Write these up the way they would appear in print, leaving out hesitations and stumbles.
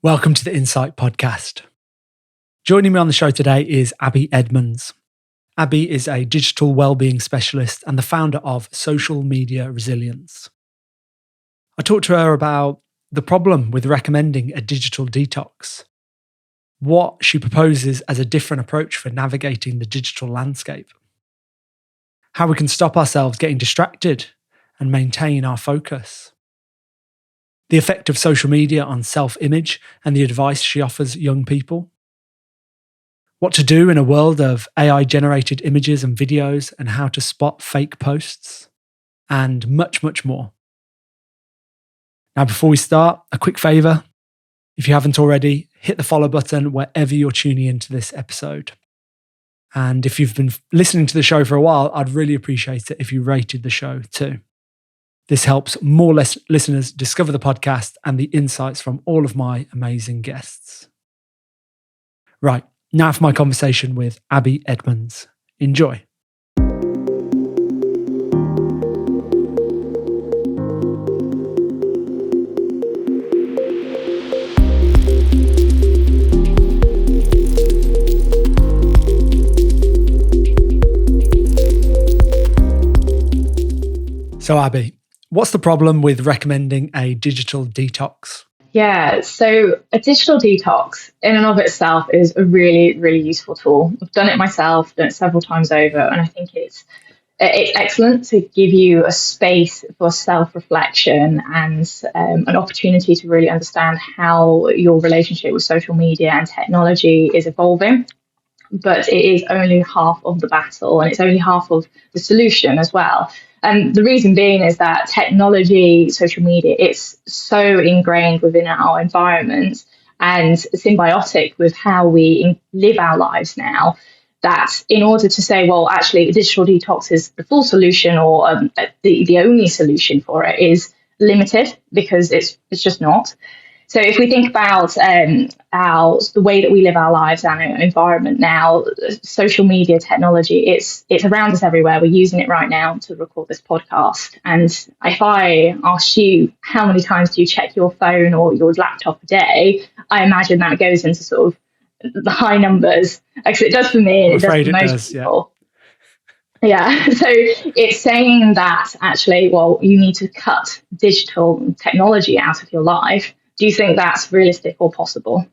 Welcome to the Insight Podcast. Joining me on the show today is Abby Edmonds. Abby is a digital wellbeing specialist and the founder of Social Media Resilience. I talked to her about the problem with recommending a digital detox, what she proposes as a different approach for navigating the digital landscape, how we can stop ourselves getting distracted and maintain our focus, the effect of social media on self-image and the advice she offers young people, what to do in a world of AI-generated images and videos and how to spot fake posts, and much, much more. Now, before we start, a quick favour. If you haven't already, hit the follow button wherever you're tuning into this episode. And if you've been listening to the show for a while, I'd really appreciate it if you rated the show too. This helps more listeners discover the podcast and the insights from all of my amazing guests. Right, now for my conversation with Abby Edmonds. Enjoy. So Abby, what's the problem with recommending a digital detox? Yeah, so a digital detox in and of itself is a really, really useful tool. I've done it myself, done it several times over, and I think it's excellent to give you a space for self-reflection and an opportunity to really understand how your relationship with social media and technology is evolving. But it is only half of the battle, and it's only half of the solution as well. And the reason being is that technology, social media, it's so ingrained within our environment and symbiotic with how we live our lives now, that in order to say, well, actually, a digital detox is the full solution or the only solution for it is limited, because it's just not. So if we think about the way that we live our lives and our environment now, social media technology, it's around us everywhere. We're using it right now to record this podcast. And if I asked you how many times do you check your phone or your laptop a day, I imagine that goes into sort of the high numbers. Actually, it does for me, and it does for most people. Yeah, so it's saying that actually, well, you need to cut digital technology out of your life. Do you think that's realistic or possible?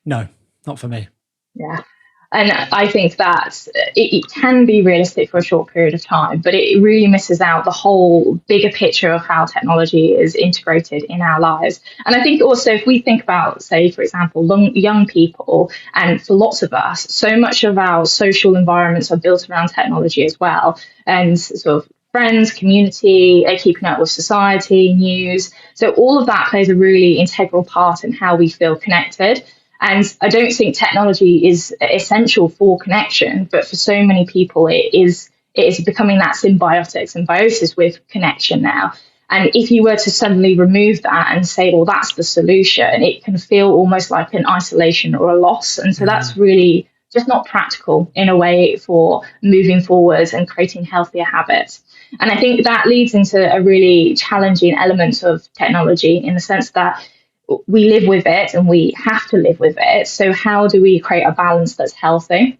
No, not for me. Yeah. And I think that it can be realistic for a short period of time, but it really misses out the whole bigger picture of how technology is integrated in our lives. And I think also if we think about, say, for example, young people, and for lots of us, so much of our social environments are built around technology as well. And sort of friends, community, keeping up with society, news. So all of that plays a really integral part in how we feel connected. And I don't think technology is essential for connection, but for so many people, it is becoming that symbiosis with connection now. And if you were to suddenly remove that and say, well, that's the solution, it can feel almost like an isolation or a loss. And so that's really just not practical in a way for moving forward and creating healthier habits. And I think that leads into a really challenging element of technology in the sense that we live with it and we have to live with it. So how do we create a balance that's healthy?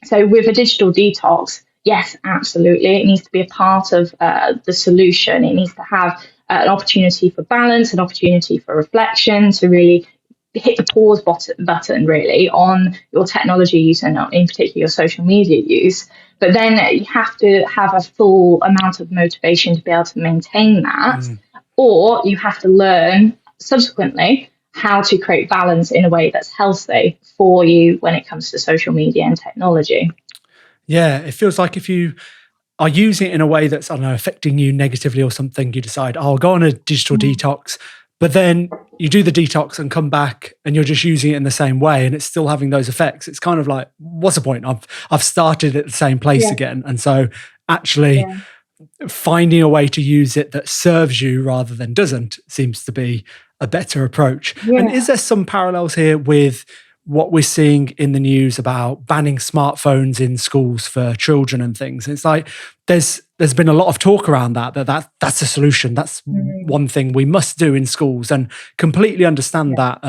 So with a digital detox, yes, absolutely. It needs to be a part of the solution. It needs to have an opportunity for balance, an opportunity for reflection, to really hit the pause button really on your technology use and in particular your social media use. But then you have to have a full amount of motivation to be able to maintain that, or you have to learn subsequently how to create balance in a way that's healthy for you when it comes to social media and technology. Yeah, it feels like if you are using it in a way that's, I don't know, affecting you negatively or something, you decide, oh, I'll go on a digital detox, but then you do the detox and come back and you're just using it in the same way and it's still having those effects. It's kind of like, what's the point? I've started at the same place again. And so actually finding a way to use it that serves you rather than doesn't seems to be a better approach. Yeah. And is there some parallels here with what we're seeing in the news about banning smartphones in schools for children and things? It's like there's been a lot of talk around that's a solution. That's one thing we must do in schools, and completely understand that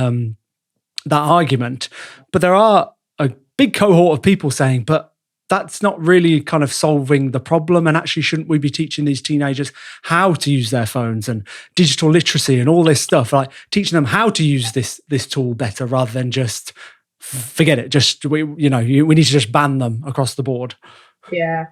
that argument. But there are a big cohort of people saying, but that's not really kind of solving the problem. And actually, shouldn't we be teaching these teenagers how to use their phones and digital literacy and all this stuff, like teaching them how to use this tool better rather than just forget it. Just, we need to just ban them across the board. Yeah.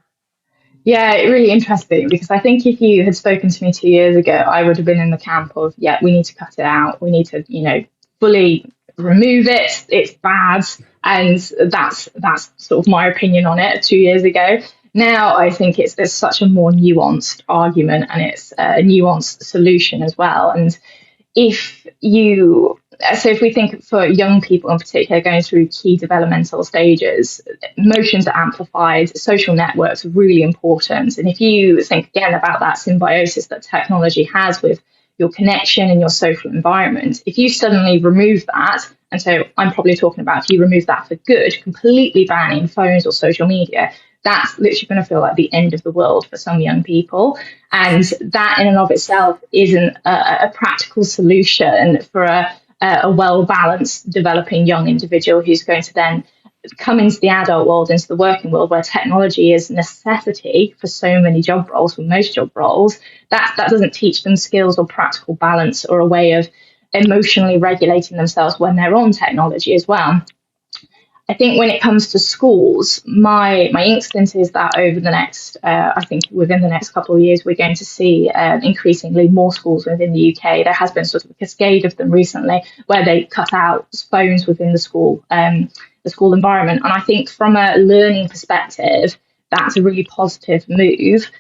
Yeah, really interesting, because I think if you had spoken to me 2 years ago, I would have been in the camp of, yeah, we need to cut it out. We need to, fully remove it. It's bad. And that's sort of my opinion on it 2 years ago. Now I think it's such a more nuanced argument, and it's a nuanced solution as well. And if we think for young people in particular going through key developmental stages, emotions are amplified, social networks are really important. And if you think again about that symbiosis that technology has with your connection and your social environment, if you suddenly remove that, and so I'm probably talking about if you remove that for good, completely banning phones or social media, that's literally going to feel like the end of the world for some young people. And that in and of itself isn't a practical solution for a well-balanced developing young individual who's going to then come into the adult world, into the working world, where technology is a necessity for so many job roles, for most job roles. That doesn't teach them skills or practical balance or a way of emotionally regulating themselves when they're on technology as well. I think when it comes to schools, my instinct is that over the next, I think within the next couple of years, we're going to see increasingly more schools within the UK. There has been sort of a cascade of them recently where they cut out phones within the school environment. And I think from a learning perspective, that's a really positive move.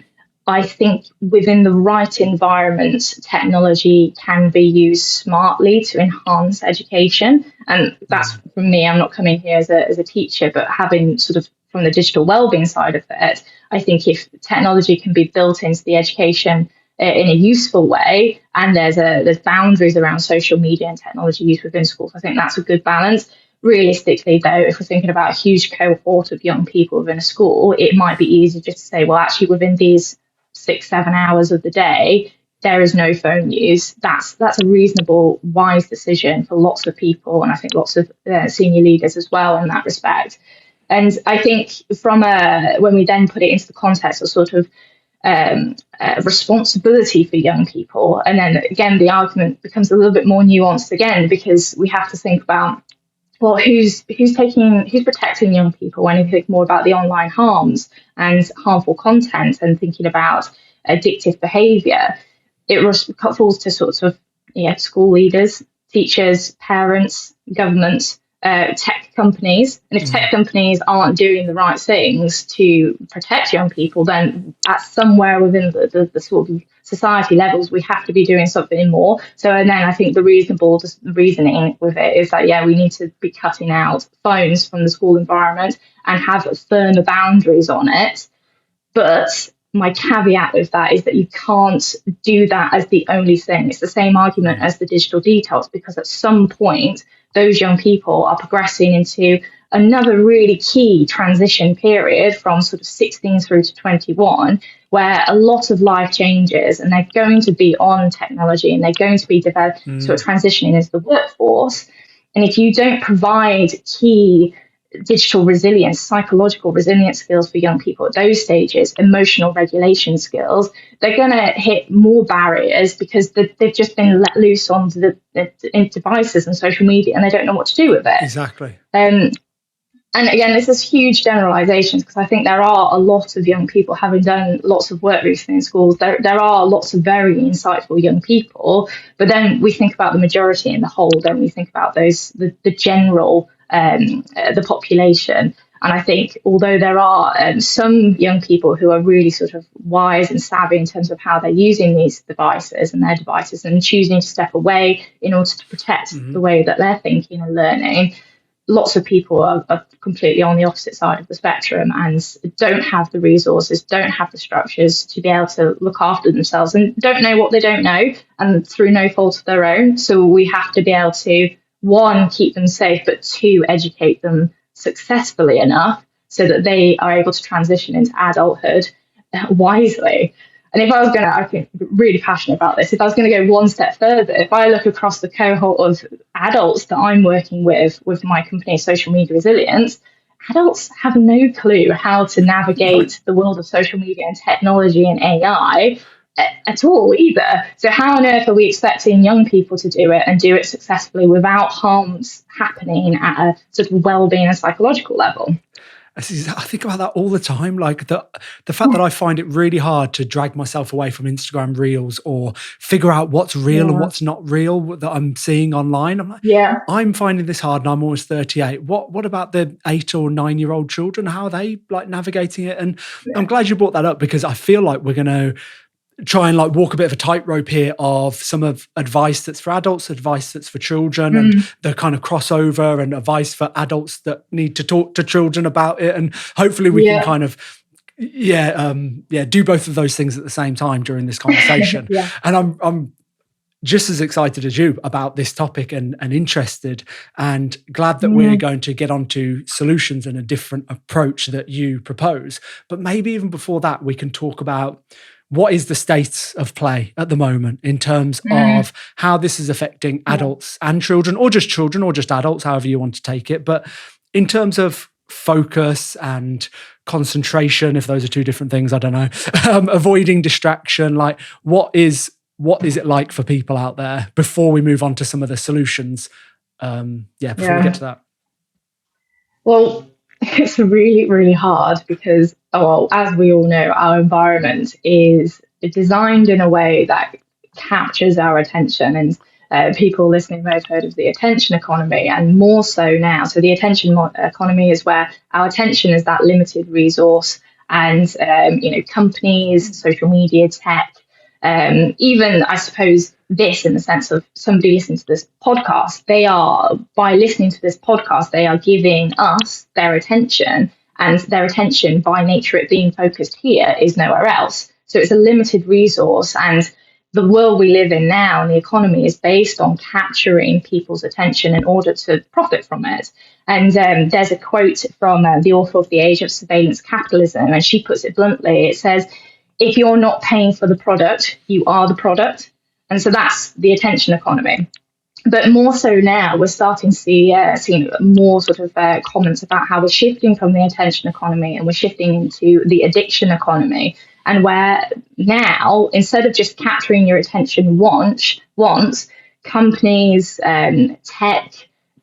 I think within the right environment, technology can be used smartly to enhance education. And that's from me, I'm not coming here as a teacher, but having sort of from the digital wellbeing side of it, I think if technology can be built into the education in a useful way, and there's boundaries around social media and technology use within schools, I think that's a good balance. Realistically, though, if we're thinking about a huge cohort of young people within a school, it might be easy just to say, well, actually, within these 6-7 hours of the day, there is no phone use. That's a reasonable, wise decision for lots of people, and I think lots of senior leaders as well in that respect. And I think when we then put it into the context of sort of responsibility for young people, and then again the argument becomes a little bit more nuanced again, because we have to think about, well, who's protecting young people when you think more about the online harms and harmful content and thinking about addictive behaviour. It falls to sort of school leaders, teachers, parents, government, tech companies. And if tech companies aren't doing the right things to protect young people, then at somewhere within the sort of society levels, we have to be doing something more. So, and then I think the reasoning with it is that, we need to be cutting out phones from the school environment and have firmer boundaries on it. But my caveat with that is that you can't do that as the only thing. It's the same argument as the digital detox, because at some point, those young people are progressing into another really key transition period from sort of 16 through to 21, where a lot of life changes and they're going to be on technology and they're going to be sort of transitioning into the workforce. And if you don't provide key digital resilience, psychological resilience skills for young people at those stages, emotional regulation skills, they're going to hit more barriers because they've just been let loose onto the devices and social media, and they don't know what to do with it. Exactly. And again, this is huge generalizations, because I think there are a lot of young people, having done lots of work recently in schools, there are lots of very insightful young people, but then we think about the majority in the whole, then we think about the general the population. And I think although there are some young people who are really sort of wise and savvy in terms of how they're using these devices and choosing to step away in order to protect the way that they're thinking and learning, lots of people are completely on the opposite side of the spectrum and don't have the resources, don't have the structures to be able to look after themselves, and don't know what they don't know, and through no fault of their own. So we have to be able to, one, keep them safe, but two, educate them successfully enough so that they are able to transition into adulthood wisely. And if I was going to, I think really passionate about this, if I was going to go one step further, if I look across the cohort of adults that I'm working with my company, Social Media Resilience, adults have no clue how to navigate the world of social media and technology and AI at all either. So how on earth are we expecting young people to do it and do it successfully without harms happening at a sort of well-being and psychological level? I think about that all the time. Like the fact that I find it really hard to drag myself away from Instagram Reels or figure out what's real and what's not real that I'm seeing online. I'm like, I'm finding this hard, and I'm almost 38. What about the 8 or 9-year-old children? How are they like navigating it? And I'm glad you brought that up, because I feel like we're going to try and like walk a bit of a tightrope here of some of advice that's for adults, advice that's for children, and the kind of crossover, and advice for adults that need to talk to children about it. And hopefully we can kind of do both of those things at the same time during this conversation. And I'm just as excited as you about this topic, and interested, and glad that we're going to get onto solutions and a different approach that you propose. But maybe even before that, we can talk about what is the state of play at the moment in terms of how this is affecting adults and children, or just adults, however you want to take it. But in terms of focus and concentration, if those are two different things, I don't know, avoiding distraction, like what is it like for people out there before we move on to some of the solutions? Before we get to that. Well, it's really, really hard because, as we all know, our environment is designed in a way that captures our attention. And people listening may have heard of the attention economy, and more so now. So the attention economy is where our attention is that limited resource, and companies, social media, tech, even, I suppose, this in the sense of somebody listening to this podcast, by listening to this podcast, they are giving us their attention, and their attention, by nature, it being focused here, is nowhere else. So it's a limited resource, and the world we live in now and the economy is based on capturing people's attention in order to profit from it. And there's a quote from the author of The Age of Surveillance Capitalism, and she puts it bluntly. It says, "If you're not paying for the product, you are the product." And so that's the attention economy. But more so now, we're starting to see more sort of comments about how we're shifting from the attention economy and we're shifting into the addiction economy. And where now, instead of just capturing your attention once, companies, tech,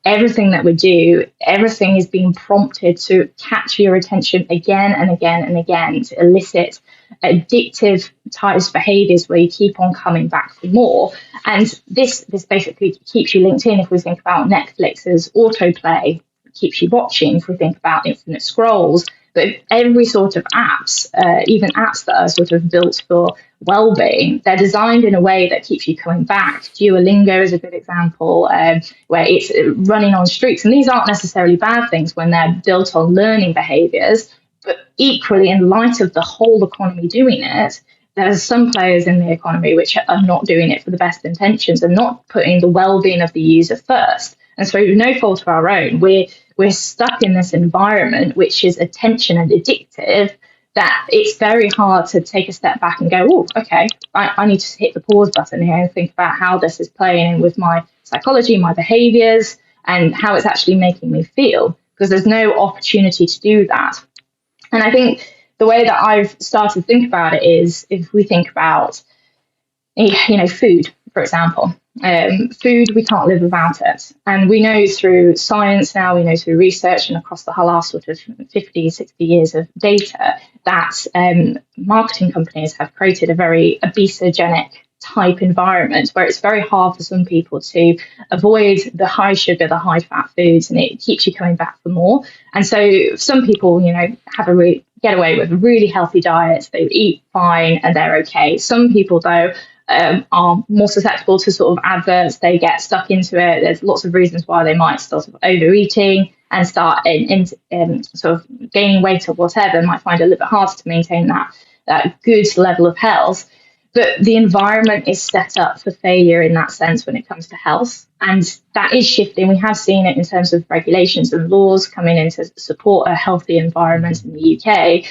everything that we do, everything is being prompted to capture your attention again and again and again, to elicit addictive types of behaviors where you keep on coming back for more. And this basically keeps you linked in. If we think about Netflix's autoplay, keeps you watching. If we think about infinite scrolls, but every sort of apps, even apps that are sort of built for well-being, they're designed in a way that keeps you coming back. Duolingo is a good example, where it's running on streaks. And these aren't necessarily bad things when they're built on learning behaviors. But equally, in light of the whole economy doing it, there's some players in the economy which are not doing it for the best intentions and not putting the well-being of the user first. And so, no fault of our own, we're stuck in this environment which is attention and addictive, that it's very hard to take a step back and go, oh, okay, I need to hit the pause button here and think about how this is playing in with my psychology, my behaviors, and how it's actually making me feel, because there's no opportunity to do that. And I think the way that I've started to think about it is, if we think about, food, for example. Food, we can't live without it. And we know through science now, we know through research and across the last sort of 50, 60 years of data, that marketing companies have created a very obesogenic type environment where it's very hard for some people to avoid the high sugar, the high fat foods, and it keeps you coming back for more. And so some people, get away with a really healthy diet, they eat fine and they're okay. Some people, though, are more susceptible to sort of adverts. They get stuck into it. There's lots of reasons why they might start sort of overeating and start in sort of gaining weight or whatever. Might find it a little bit harder to maintain that good level of health. But the environment is set up for failure in that sense when it comes to health. And that is shifting. We have seen it in terms of regulations and laws coming in to support a healthy environment in the UK.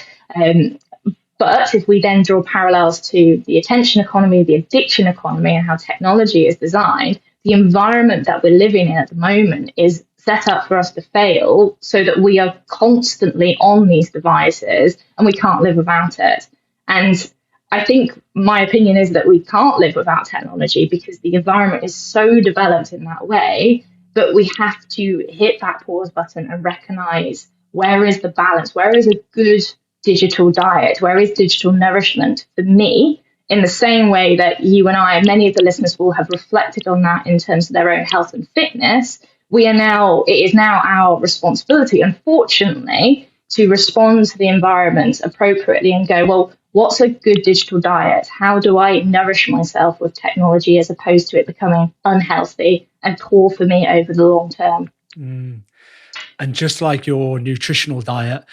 But if we then draw parallels to the attention economy, the addiction economy, and how technology is designed, the environment that we're living in at the moment is set up for us to fail so that we are constantly on these devices and we can't live without it. And I think my opinion is that we can't live without technology because the environment is so developed in that way. But we have to hit that pause button and recognize where is the balance, where is a good digital diet, where is digital nourishment for me, in the same way that you and I and many of the listeners will have reflected on that in terms of their own health and fitness. It is now our responsibility, unfortunately, to respond to the environment appropriately and go, well, what's a good digital diet? How do I nourish myself with technology as opposed to it becoming unhealthy and poor for me over the long term? And just like your nutritional diet,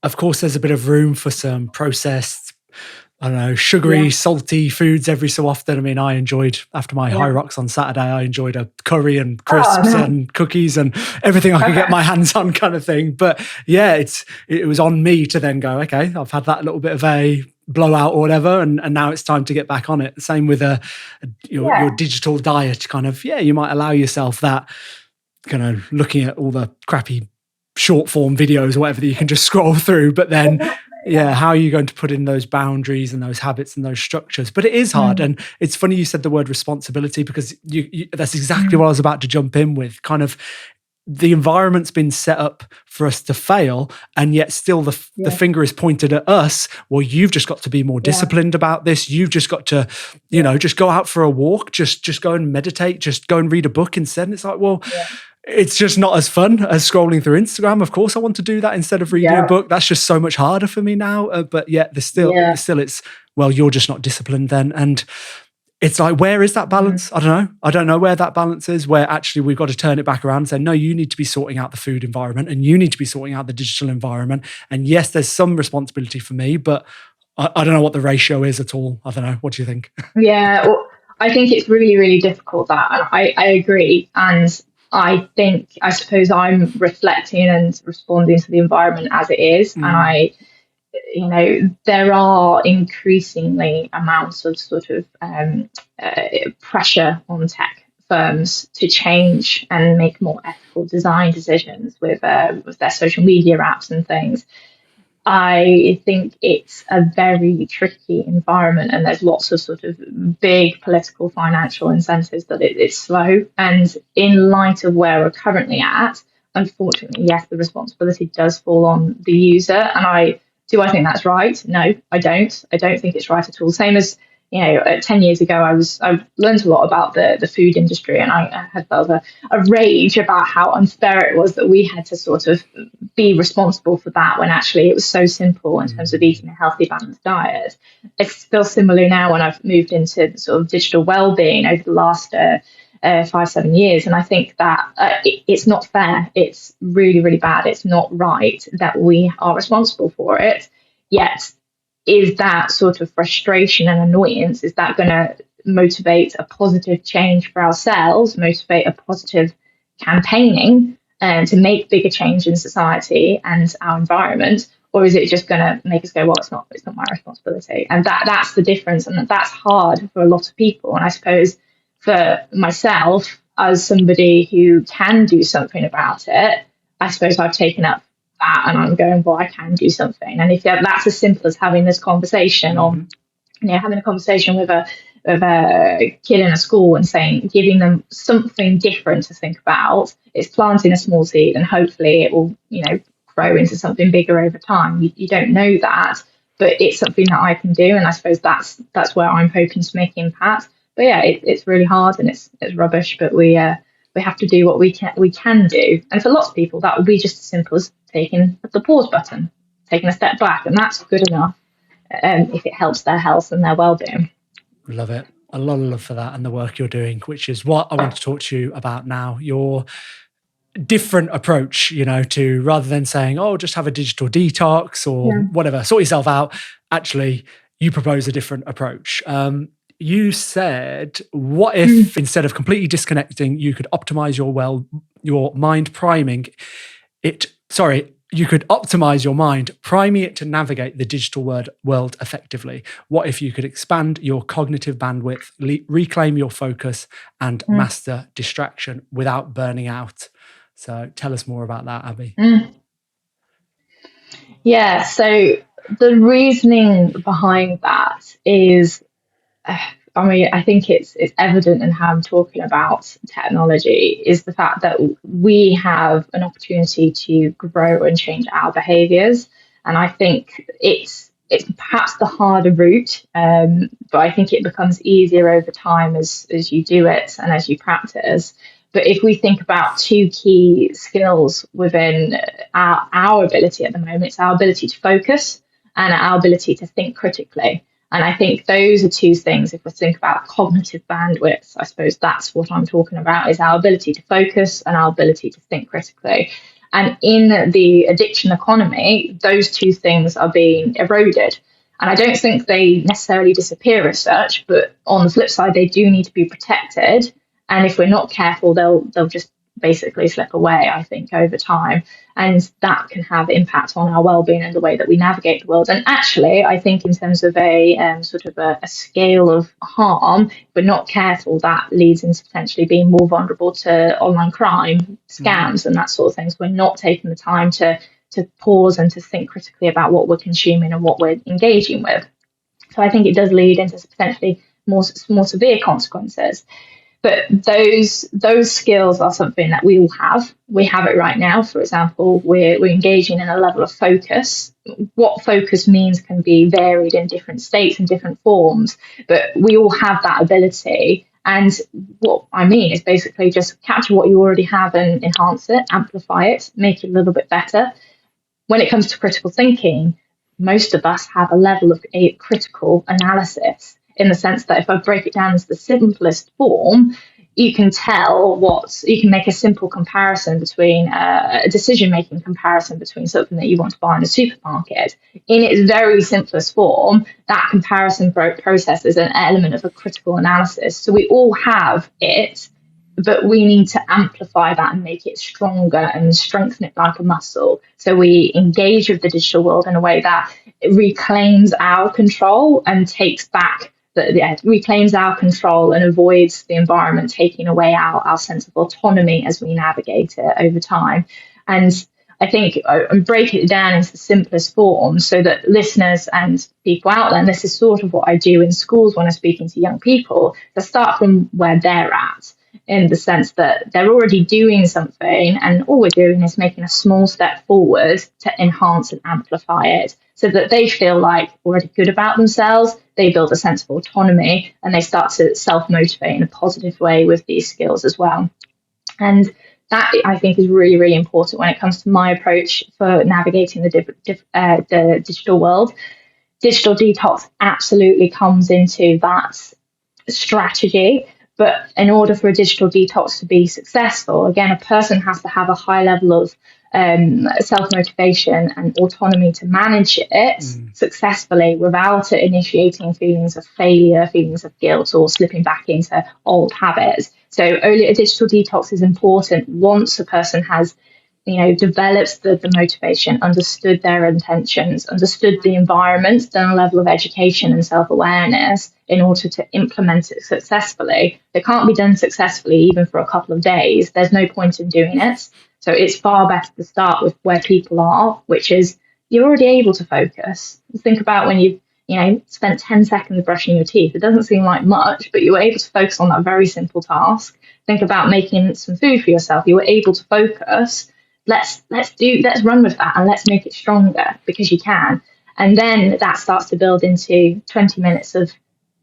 of course, there's a bit of room for some processed, I don't know, sugary, salty foods every so often. I mean, I enjoyed, after my high rocks on Saturday, I enjoyed a curry and crisps and cookies and everything I could get my hands on, kind of thing. But yeah, it was on me to then go, okay, I've had that little bit of a blowout or whatever, and now it's time to get back on it. Same with your digital diet, kind of, you might allow yourself that, kind of looking at all the crappy short form videos or whatever that you can just scroll through, but then how are you going to put in those boundaries and those habits and those structures? But it is hard. And it's funny you said the word responsibility, because that's exactly what I was about to jump in with. Kind of, the environment's been set up for us to fail, and yet still the finger is pointed at us. Well, you've just got to be more disciplined about this. You've just got to, just go out for a walk, just go and meditate, just go and read a book instead. And it's like, well, it's just not as fun as scrolling through Instagram. Of course, I want to do that instead of reading a book. That's just so much harder for me now. But yet, there's still, it's, well, you're just not disciplined then. And it's like, where is that balance? I don't know. I don't know where that balance is, where actually we've got to turn it back around and say, no, you need to be sorting out the food environment and you need to be sorting out the digital environment. And yes, there's some responsibility for me, but I don't know what the ratio is at all. I don't know. What do you think? Yeah, well, I think it's really, really difficult, that. And I agree. And I suppose I'm reflecting and responding to the environment as it is. And there are increasingly amounts of sort of pressure on tech firms to change and make more ethical design decisions with their social media apps and things. I think it's a very tricky environment, and there's lots of sort of big political, financial incentives that it's slow. And in light of where we're currently at, unfortunately, yes, the responsibility does fall on the user. And I think that's right? No, I don't. I don't think it's right at all. Same as, 10 years ago, I learned a lot about the food industry, and I had felt a rage about how unfair it was that we had to sort of be responsible for that, when actually it was so simple in terms of eating a healthy, balanced diet. It's still similar now when I've moved into sort of digital well-being over the last 5-7 years, and I think that it's not fair. It's really, really bad. It's not right that we are responsible for it. Yet, is that sort of frustration and annoyance, is that going to motivate a positive change for ourselves, motivate a positive campaigning to make bigger change in society and our environment? Or is it just going to make us go, well, it's not my responsibility? And that's the difference. And that's hard for a lot of people. And I suppose for myself, as somebody who can do something about it, I suppose I've taken up that, and I'm going, well, I can do something. And if that's as simple as having this conversation, or having a conversation with a kid in a school and giving them something different to think about, it's planting a small seed, and hopefully it will, grow into something bigger over time. You don't know that, but it's something that I can do, and I suppose that's where I'm hoping to make impact. But yeah, it's really hard, and it's rubbish, but we have to do what we can do. And for lots of people, that would be just as simple as taking the pause button, taking a step back, and that's good enough if it helps their health and their well-being. Love it. A lot of love for that and the work you're doing, which is what I want to talk to you about now. Your different approach, to, rather than saying, oh, just have a digital detox or whatever, sort yourself out. Actually, you propose a different approach. You said, what if instead of completely disconnecting, you could optimize your mind priming it? Sorry, you could optimize your mind, priming it to navigate the digital world effectively. What if you could expand your cognitive bandwidth, reclaim your focus, and master distraction without burning out? So tell us more about that, Abby. Yeah, so the reasoning behind that is, I mean, I think it's evident in how I'm talking about technology is the fact that we have an opportunity to grow and change our behaviours, and I think it's perhaps the harder route, but I think it becomes easier over time as you do it and as you practice. But if we think about two key skills within our ability at the moment, it's our ability to focus and our ability to think critically. And I think those are two things. If we think about cognitive bandwidth, I suppose that's what I'm talking about, is our ability to focus and our ability to think critically. And in the addiction economy, those two things are being eroded. And I don't think they necessarily disappear as such, but on the flip side, they do need to be protected. And if we're not careful, they'll just basically slip away, I think, over time. And that can have impact on our well-being and the way that we navigate the world. And actually, I think in terms of a sort of a scale of harm, if we're not careful, that leads into potentially being more vulnerable to online crime, scams, and that sort of things. We're not taking the time to pause and to think critically about what we're consuming and what we're engaging with. So I think it does lead into potentially more severe consequences. But those skills are something that we all have. We have it right now. For example, we're engaging in a level of focus. What focus means can be varied in different states and different forms, but we all have that ability. And what I mean is basically just capture what you already have and enhance it, amplify it, make it a little bit better. When it comes to critical thinking, most of us have a level of a critical analysis, in the sense that if I break it down as the simplest form, you can make a simple comparison between a decision-making comparison between something that you want to buy in a supermarket. In its very simplest form, that comparison process is an element of a critical analysis. So we all have it, but we need to amplify that and make it stronger and strengthen it like a muscle. So we engage with the digital world in a way that reclaims our control and takes back reclaims our control and avoids the environment taking away our sense of autonomy as we navigate it over time. And I think I break it down into the simplest form so that listeners and people out there, and this is sort of what I do in schools when I'm speaking to young people, to start from where they're at, in the sense that they're already doing something and all we're doing is making a small step forward to enhance and amplify it so that they feel like already good about themselves, they build a sense of autonomy and they start to self-motivate in a positive way with these skills as well. And that, I think, is really, really important when it comes to my approach for navigating the digital world. Digital detox absolutely comes into that strategy. But in order for a digital detox to be successful, again, a person has to have a high level of self-motivation and autonomy to manage it successfully without it initiating feelings of failure, feelings of guilt, or slipping back into old habits. So only a digital detox is important once a person has developed the motivation, understood their intentions, understood the environment, done a level of education and self-awareness in order to implement it successfully. It can't be done successfully even for a couple of days. There's no point in doing it. So it's far better to start with where people are, which is you're already able to focus. Think about when you've spent 10 seconds brushing your teeth. It doesn't seem like much, but you were able to focus on that very simple task. Think about making some food for yourself. You were able to focus. Let's run with that and let's make it stronger because you can. And then that starts to build into 20 minutes of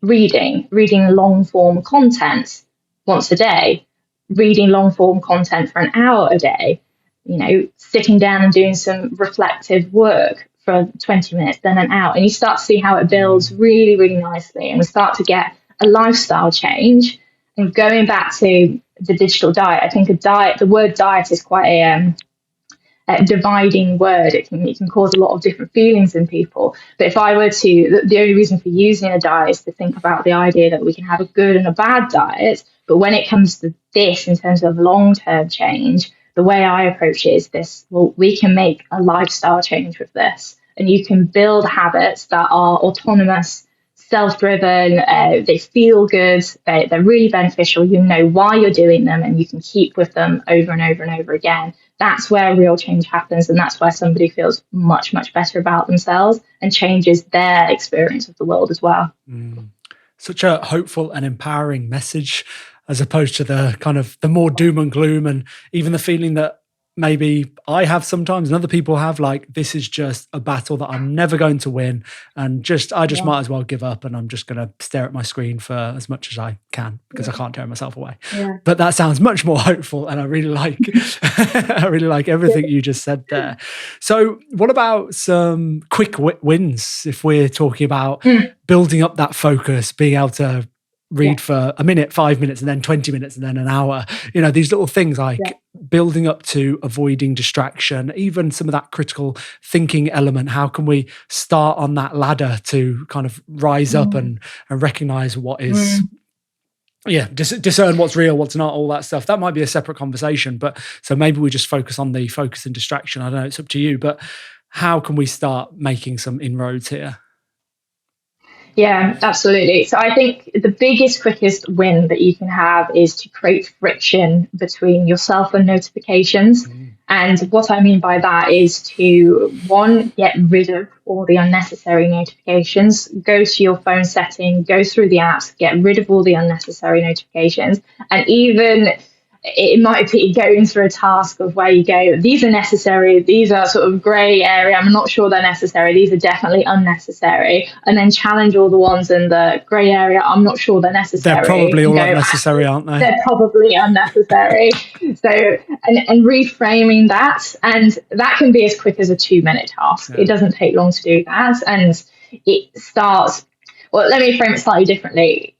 reading long form content once a day, reading long form content for an hour a day, sitting down and doing some reflective work for 20 minutes, then an hour. And you start to see how it builds really, really nicely. And we start to get a lifestyle change. And going back to the digital diet, I think the word diet is quite a dividing word. It can cause a lot of different feelings in people. But if I were to, the only reason for using a diet is to think about the idea that we can have a good and a bad diet. But when it comes to this in terms of long-term change, the way I approach it is this: well, we can make a lifestyle change with this, and you can build habits that are autonomous, self-driven, they feel good, they're really beneficial, you know why you're doing them, and you can keep with them over and over and over again. That's where real change happens, and that's where somebody feels much, much better about themselves and changes their experience of the world as well. Such a hopeful and empowering message, as opposed to the kind of the more doom and gloom, and even the feeling that maybe I have sometimes and other people have, like, this is just a battle that I'm never going to win, and I just might as well give up, and I'm just going to stare at my screen for as much as I can because I can't tear myself away. But that sounds much more hopeful, and I really like I really like everything you just said there. So what about some quick wins, if we're talking about building up that focus, being able to read for a minute, 5 minutes, and then 20 minutes, and then an hour? You know, these little things like building up to avoiding distraction, even some of that critical thinking element. How can we start on that ladder to kind of rise up and recognize what is, discern what's real, what's not, all that stuff. That might be a separate conversation, but so maybe we just focus on the focus and distraction. I don't know, it's up to you, but how can we start making some inroads here? Yeah, absolutely. So I think the biggest, quickest win that you can have is to create friction between yourself and notifications. And what I mean by that is to, one, get rid of all the unnecessary notifications. Go to your phone setting, go through the apps, get rid of all the unnecessary notifications. And even it might be going through a task of where you go, these are necessary, these are sort of grey area, I'm not sure they're necessary, these are definitely unnecessary, and then challenge all the ones in the grey area, I'm not sure they're necessary. They're probably all unnecessary, aren't they? They're probably unnecessary. So, and reframing that, and that can be as quick as a 2-minute task. It doesn't take long to do that, and it starts, well, let me frame it slightly differently.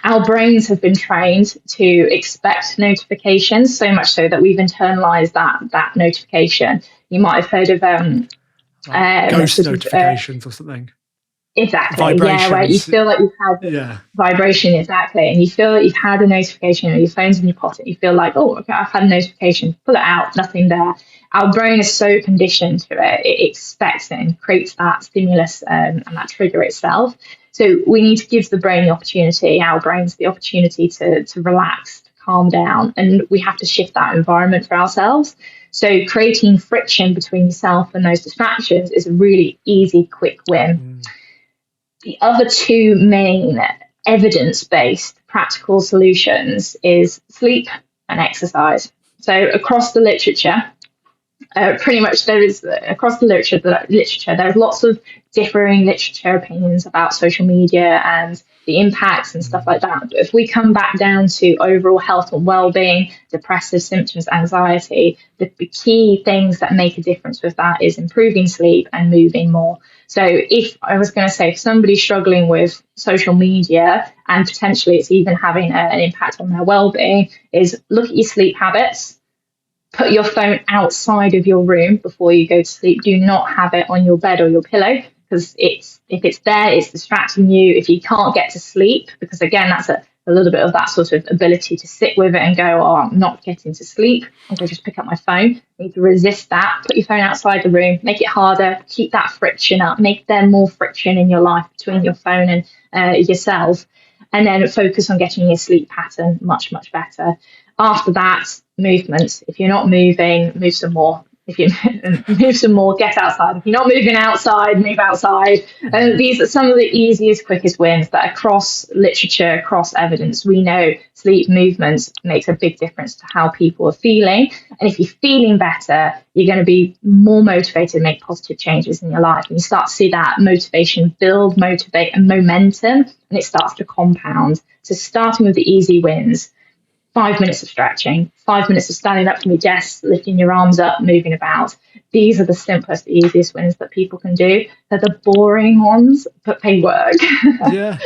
Our brains have been trained to expect notifications, so much so that we've internalized that notification. You might have heard of ghost notifications or something. Exactly. Yeah, where you feel like you've had vibration, exactly, and you feel that you've had a notification, or your phone's in your pocket. You feel like, oh, okay, I've had a notification. Pull it out, nothing there. Our brain is so conditioned to it; it expects it and creates that stimulus and that trigger itself. So we need to give the brain the opportunity, our brains the opportunity to relax, to calm down, and we have to shift that environment for ourselves. So creating friction between yourself and those distractions is a really easy, quick win. The other two main evidence-based practical solutions is sleep and exercise. So across the literature, pretty much there is across the literature there's lots of differing literature opinions about social media and the impacts and stuff like that. But if we come back down to overall health and well-being, depressive symptoms, anxiety, the key things that make a difference with that is improving sleep and moving more. So if I was going to say, if somebody's struggling with social media and potentially it's even having an impact on their well-being, is look at your sleep habits. Put your phone outside of your room before you go to sleep. Do not have it on your bed or your pillow, because if it's there, it's distracting you. If you can't get to sleep, because again, that's a little bit of that sort of ability to sit with it and go, oh, I'm not getting to sleep, I'm going to just pick up my phone. You need to resist that. Put your phone outside the room, make it harder, keep that friction up, make there more friction in your life between your phone and yourself, and then focus on getting your sleep pattern much, much better. After that, movement. If you're not moving, move some more. If you move some more, get outside. If you're not moving outside, move outside. And these are some of the easiest, quickest wins that across literature, across evidence, we know sleep movement makes a big difference to how people are feeling. And if you're feeling better, you're going to be more motivated to make positive changes in your life. And you start to see that motivation build, motivate, and momentum, and it starts to compound. So starting with the easy wins. 5 minutes of stretching, 5 minutes of standing up from your desk, lifting your arms up, moving about. These are the simplest, easiest wins that people can do. They're the boring ones, but they work. Yeah.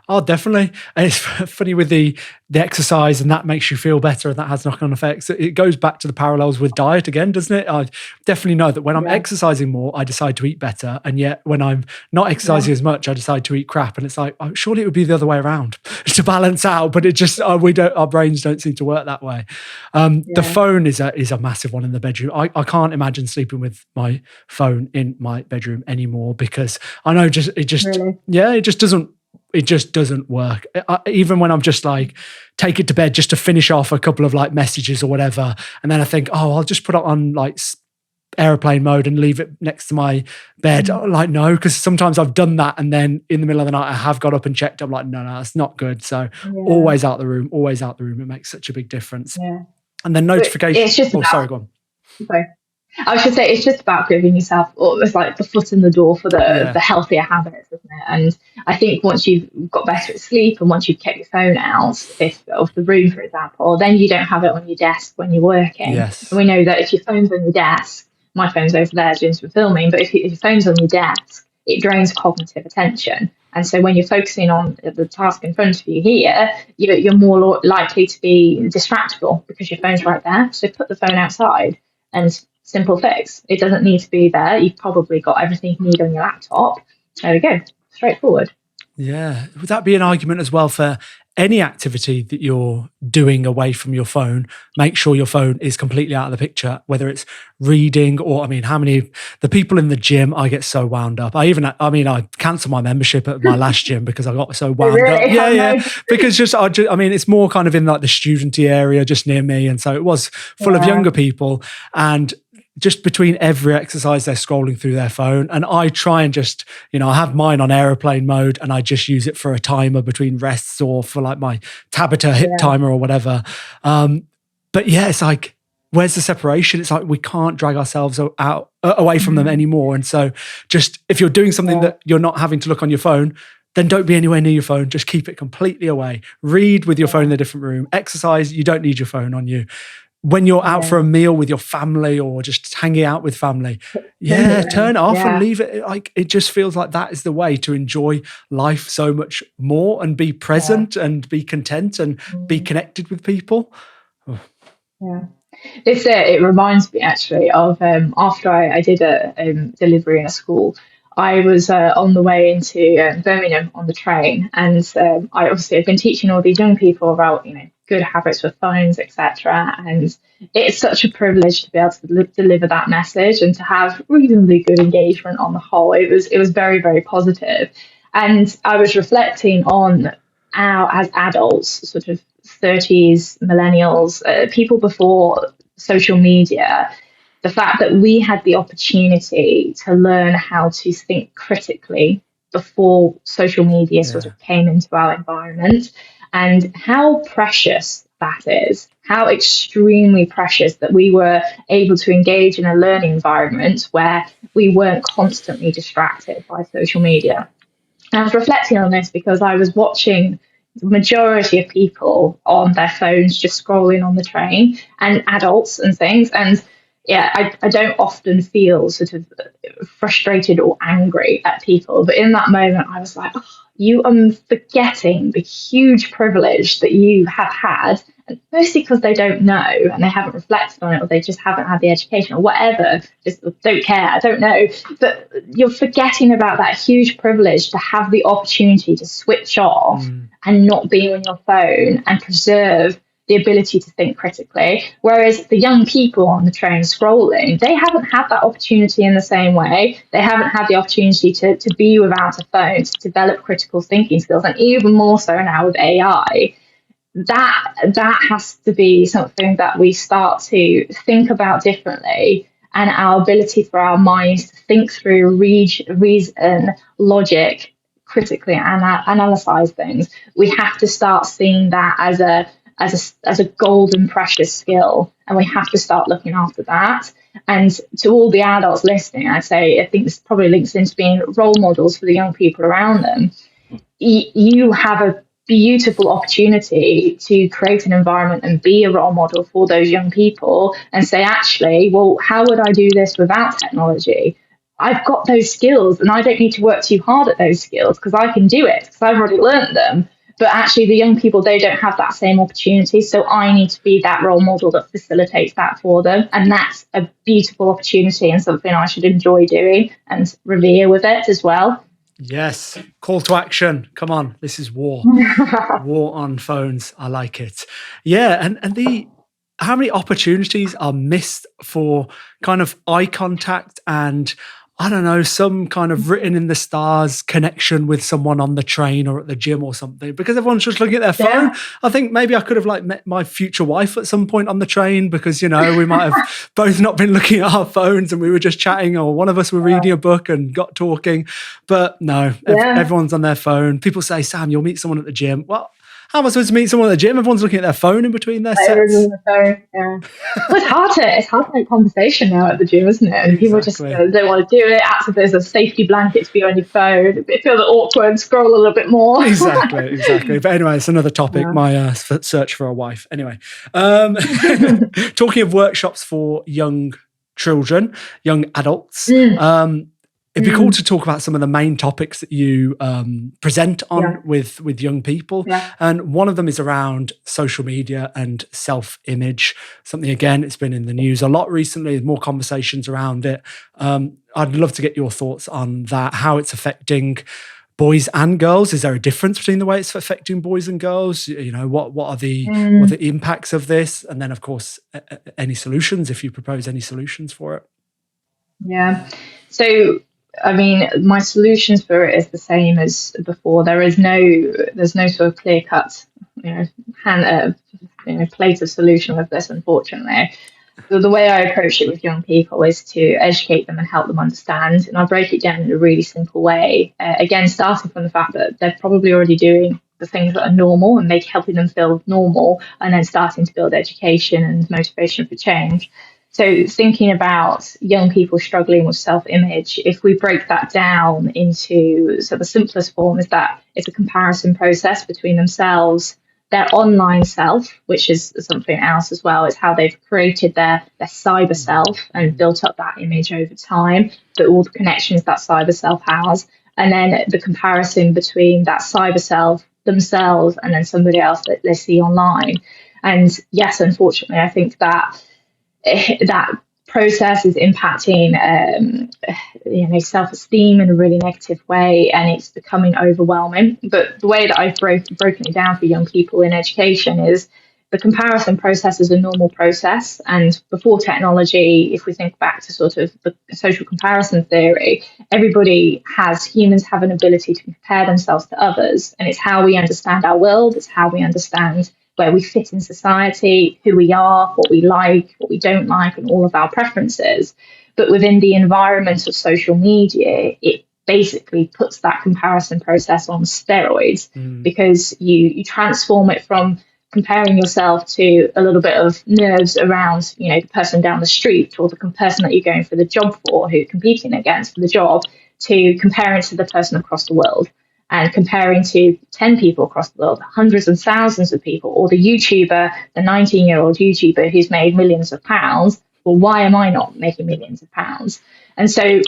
Oh, definitely. And it's funny with the exercise, and that makes you feel better, and that has knock-on effects. It goes back to the parallels with diet again, doesn't it? I definitely know that when I'm Yeah, exercising more, I decide to eat better, and yet when I'm not yeah, exercising as much, I decide to eat crap. And it's like, oh, surely it would be the other way around to balance out, but it just we don't. Our brains don't seem to work that way. The yeah, phone is a massive one in the bedroom. I can't imagine sleeping with my phone in my bedroom anymore, because I know really. it just doesn't work. Even when I'm just like, take it to bed just to finish off a couple of like messages or whatever, and then I think, oh, I'll just put it on like airplane mode and leave it next to my bed. Mm. Like, no, because sometimes I've done that, and then in the middle of the night I have got up and checked. I'm like, no, that's not good. So Yeah, always out the room, always out the room. It makes such a big difference. yeah. And then But it's notification. just Oh, sorry, about, go on. sorry. I should say it's just about giving yourself almost like the foot in the door for the Yeah. healthier habits, isn't it? And I think once you've got better at sleep and once you've kept your phone out if of the room, for example, then you don't have it on your desk when you're working. And Yes. we know that if your phone's on your desk, my phone's over there doing some filming, but if your phone's on your desk, it drains cognitive attention. And so when you're focusing on the task in front of you here, you're more likely to be distractible because your phone's right there. So put the phone outside and simple fix. It doesn't need to be there. You've probably got everything you need on your laptop. There we go. Straightforward. Yeah. Would that be an argument as well for any activity that you're doing away from your phone? Make sure your phone is completely out of the picture, whether it's reading or, I mean, the people in the gym, I get so wound up. I cancelled my membership at my last gym because I got so They wound up. really Yeah, have yeah. no. Because I mean, it's more kind of in like the studenty area just near me. And so it was full of Yeah, younger people. And just between every exercise, they're scrolling through their phone. And I try and just, I have mine on airplane mode, and I just use it for a timer between rests or for like my Tabata hip yeah, timer or whatever. But yeah, it's like, where's the separation? It's like we can't drag ourselves out away from them anymore. And so just if you're doing something yeah, that you're not having to look on your phone, then don't be anywhere near your phone. Just keep it completely away. Read with your phone yeah, in a different room. Exercise, you don't need your phone on you. When you're out for yeah. a meal with your family or just hanging out with family, Turn it yeah, turn away. it off and Yeah, leave it. Like, it just feels like that is the way to enjoy life so much more and be yeah, present and be content and be connected with people. Oh, yeah. It reminds me actually of after I did a delivery in a school. I was on the way into Birmingham on the train, and I obviously have been teaching all these young people about good habits with phones, etc. And it's such a privilege to be able to deliver that message and to have reasonably good engagement on the whole. It was very, very positive, and I was reflecting on our as adults, sort of 30s, millennials, people before social media, the fact that we had the opportunity to learn how to think critically before social media sort yeah. of came into our environment, and how precious that is, how extremely precious that we were able to engage in a learning environment where we weren't constantly distracted by social media. And I was reflecting on this because I was watching the majority of people on their phones just scrolling on the train, and adults and things. And yeah, I don't often feel sort of frustrated or angry at people. But in that moment, I was like, oh, you are forgetting the huge privilege that you have had, and mostly because they don't know and they haven't reflected on it, or they just haven't had the education or whatever, just don't care, I don't know. But you're forgetting about that huge privilege to have the opportunity to switch off Mm, and not be on your phone and preserve the ability to think critically. Whereas the young people on the train scrolling, they haven't had that opportunity in the same way. They haven't had the opportunity to be without a phone, to develop critical thinking skills, and even more so now with AI. That has to be something that we start to think about differently, and our ability for our minds to think through, reason, logic, critically analyze things. We have to start seeing that as a golden precious skill, and we have to start looking after that. And to all the adults listening, I think this probably links into being role models for the young people around them. You have a beautiful opportunity to create an environment and be a role model for those young people and say, actually, well, how would I do this without technology? I've got those skills and I don't need to work too hard at those skills because I can do it because I've already learned them. But actually, the young people, they don't have that same opportunity. So I need to be that role model that facilitates that for them. And that's a beautiful opportunity and something I should enjoy doing and revere with it as well. Yes. Call to action. Come on. This is war. War on phones. I like it. Yeah. And how many opportunities are missed for kind of eye contact and, I don't know, some kind of written in the stars connection with someone on the train or at the gym or something, because everyone's just looking at their phone. Yeah. I think maybe I could have like met my future wife at some point on the train because, you know, we might have both not been looking at our phones and we were just chatting, or one of us were reading a book and got talking. But no, everyone's on their phone. People say, Sam, you'll meet someone at the gym. Well, how am I supposed to meet someone at the gym? Everyone's looking at their phone in between their sets. On the phone, yeah. Well, it's hard to make conversation now at the gym, isn't it? And people just don't want to do it. After there's a safety blanket to be on your phone, it feels awkward. Scroll a little bit more. Exactly. But anyway, it's another topic. My search for a wife. Anyway, talking of workshops for young children, young adults. It'd be cool to talk about some of the main topics that you present on with young people. Yeah. And one of them is around social media and self-image. Something, again, it's been in the news a lot recently. There's more conversations around it. I'd love to get your thoughts on that, how it's affecting boys and girls. Is there a difference between the way it's affecting boys and girls? You know, what are the impacts of this? And then, of course, any solutions, if you propose any solutions for it. Yeah. So, I mean, my solutions for it is the same as before. There's no sort of clear cut, plate of solution with this, unfortunately. So the way I approach it with young people is to educate them and help them understand. And I break it down in a really simple way. Again, starting from the fact that they're probably already doing the things that are normal and helping them feel normal, and then starting to build education and motivation for change. So thinking about young people struggling with self-image, if we break that down into, so the simplest form is that it's a comparison process between themselves, their online self, which is something else as well. It's how they've created their cyber self and built up that image over time, but all the connections that cyber self has. And then the comparison between that cyber self, themselves, and then somebody else that they see online. And yes, unfortunately, I think that process is impacting self-esteem in a really negative way, and it's becoming overwhelming. But the way that I've broken it down for young people in education is the comparison process is a normal process. And before technology, if we think back to sort of the social comparison theory, humans have an ability to compare themselves to others. And it's how we understand our world, it's how we understand where we fit in society, who we are, what we like, what we don't like, and all of our preferences. But within the environment of social media, it basically puts that comparison process on steroids, because you transform it from comparing yourself to a little bit of nerves around, the person down the street or the person that you're going for the job for, who you're competing against for the job, to comparing to the person across the world. And comparing to 10 people across the world, hundreds and thousands of people, or the YouTuber, the 19-year-old YouTuber who's made millions of pounds. Well, why am I not making millions of pounds? And so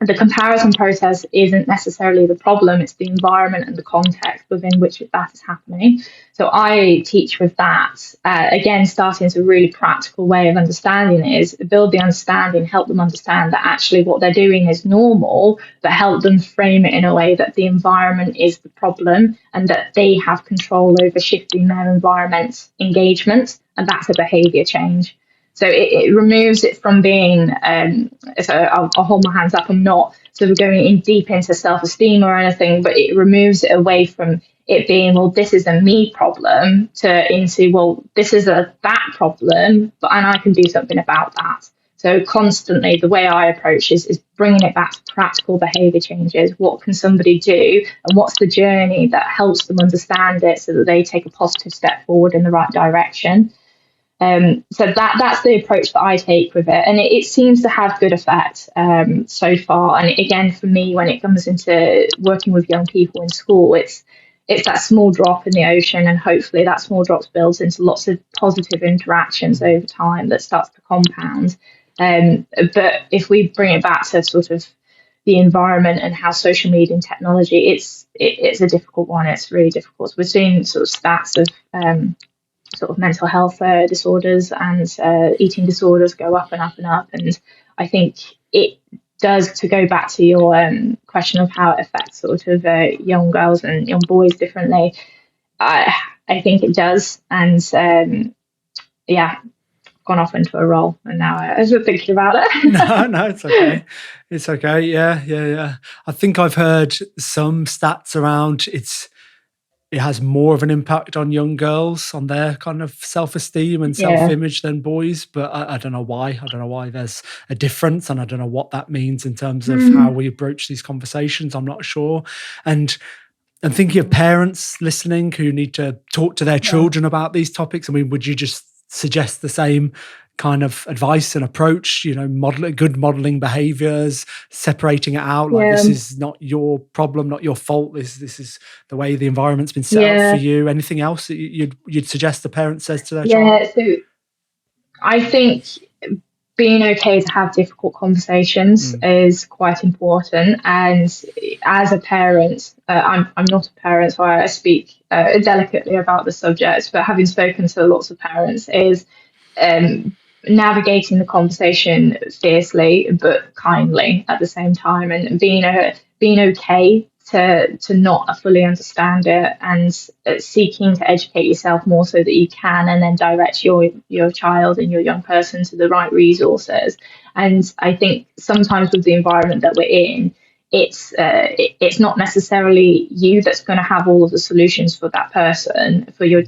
the comparison process isn't necessarily the problem, it's the environment and the context within which that is happening. So I teach with that, again, starting as a really practical way of understanding it is build the understanding, help them understand that actually what they're doing is normal, but help them frame it in a way that the environment is the problem and that they have control over shifting their environment engagement, and that's a behaviour change. So it removes it from being, so I'll hold my hands up, I'm not sort of going in deep into self-esteem or anything, but it removes it away from it being, well, this is a me problem, to into, well, this is a that problem, and I can do something about that. So constantly, the way I approach is bringing it back to practical behaviour changes. What can somebody do, and what's the journey that helps them understand it so that they take a positive step forward in the right direction? So that's the approach that I take with it, and it seems to have good effect so far. And again, for me, when it comes into working with young people in school, it's that small drop in the ocean, and hopefully that small drop builds into lots of positive interactions over time that starts to compound. But if we bring it back to sort of the environment and how social media and technology, it's a difficult one. It's really difficult. So we're seeing sort of stats of sort of mental health disorders and eating disorders go up and up and up. And I think it does, to go back to your question of how it affects sort of young girls and young boys differently, I think it does. And yeah, gone off into a role, and now as we're thinking about it. No, it's okay. It's okay. Yeah. I think I've heard some stats around it has more of an impact on young girls, on their kind of self-esteem and self-image than boys. But I don't know why. I don't know why there's a difference, and I don't know what that means in terms of how we approach these conversations. I'm not sure. And thinking of parents listening who need to talk to their children about these topics, I mean, would you just suggest the same kind of advice and approach, good modeling behaviors, separating it out, like this is not your problem, not your fault, this is the way the environment's been set up for you? Anything else that you'd suggest the parent says to their child? So I think being okay to have difficult conversations is quite important. And as a parent, I'm not a parent, so I speak delicately about the subject, but having spoken to lots of parents, is navigating the conversation fiercely but kindly at the same time, and being okay to not fully understand it, and seeking to educate yourself more so that you can, and then direct your child and your young person to the right resources. And I think sometimes with the environment that we're in, it's not necessarily you that's going to have all of the solutions for that person, for your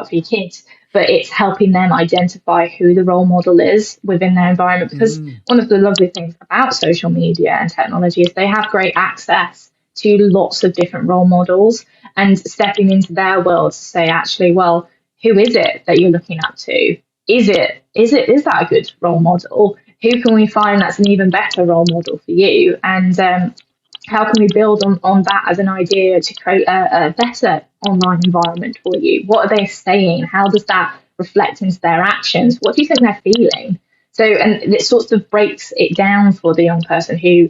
kids, but it's helping them identify who the role model is within their environment. Because one of the lovely things about social media and technology is they have great access to lots of different role models, and stepping into their world to say, actually, well, who is it that you're looking up to? Is that a good role model? Who can we find that's an even better role model for you? And how can we build on that as an idea to create a better online environment for you? What are they saying? How does that reflect into their actions? What do you think they're feeling? So, and it sort of breaks it down for the young person who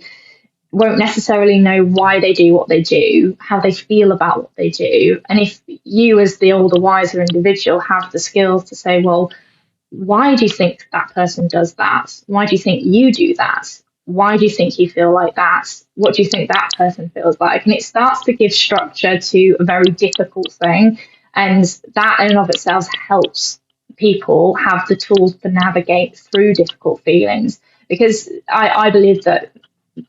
won't necessarily know why they do what they do, how they feel about what they do. And if you, as the older, wiser individual, have the skills to say, well, why do you think that person does that? Why do you think you do that? Why do you think you feel like that? What do you think that person feels like? And it starts to give structure to a very difficult thing. And that in and of itself helps people have the tools to navigate through difficult feelings. Because I believe that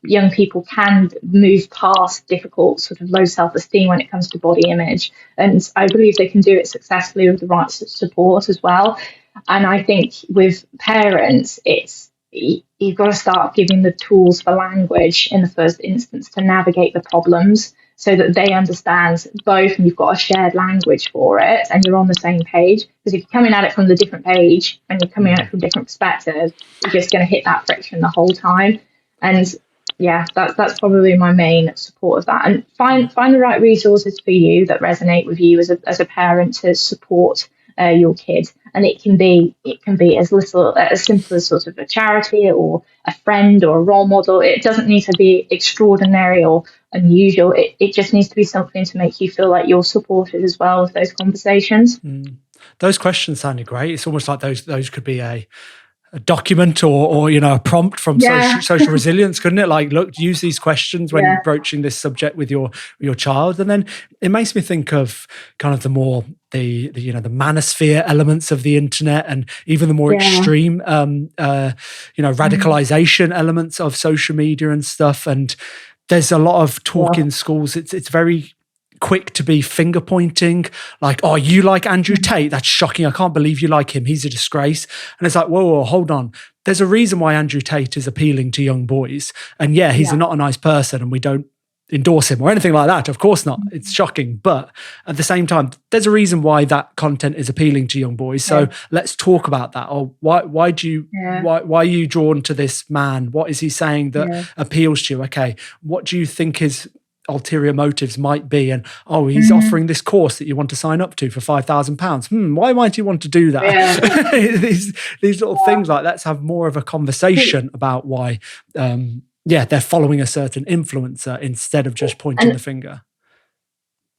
young people can move past difficult sort of low self-esteem when it comes to body image. And I believe they can do it successfully with the right support as well. And I think with parents, you've got to start giving the tools for language in the first instance to navigate the problems, so that they understand both, and you've got a shared language for it, and you're on the same page. Because if you're coming at it from the different page and you're coming at it from different perspectives, you're just going to hit that friction the whole time. And yeah, that's probably my main support of that. And find the right resources for you that resonate with you as a parent to support your kid. And it can be as simple as sort of a charity or a friend or a role model. It doesn't need to be extraordinary or unusual. It just needs to be something to make you feel like you're supported as well with those conversations. Those questions sounded great. It's almost like those could be a document or a prompt from social resilience, couldn't it? Like, look, use these questions when broaching this subject with your child. And then it makes me think of kind of the more the manosphere elements of the internet, and even the more extreme radicalization elements of social media and stuff. And there's a lot of talk in schools. It's very quick to be finger pointing, like, oh, you like Andrew Tate? That's shocking. I can't believe you like him. He's a disgrace. And it's like, whoa, hold on. There's a reason why Andrew Tate is appealing to young boys. And he's not a nice person, and we don't endorse him or anything like that. Of course not. It's shocking. But at the same time, there's a reason why that content is appealing to young boys. So let's talk about that. Or why are you drawn to this man? What is he saying that appeals to you? Okay, what do you think is ulterior motives might be, and he's offering this course that you want to sign up to for £5,000. Why might you want to do that? Yeah. these little things, like, let's have more of a conversation about why they're following a certain influencer instead of just pointing the finger.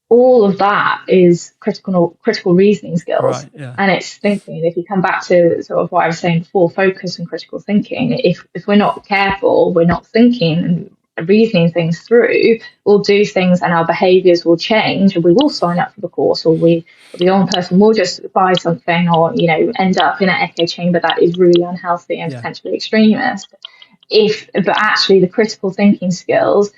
All of that is critical reasoning skills. Right, yeah. And it's thinking, if you come back to sort of what I was saying before, focus and critical thinking, if we're not careful, we're not thinking and reasoning things through, we'll do things and our behaviours will change, and we will sign up for the course, or the young person will just buy something, or end up in an echo chamber that is really unhealthy and potentially extremist. But actually the critical thinking skills,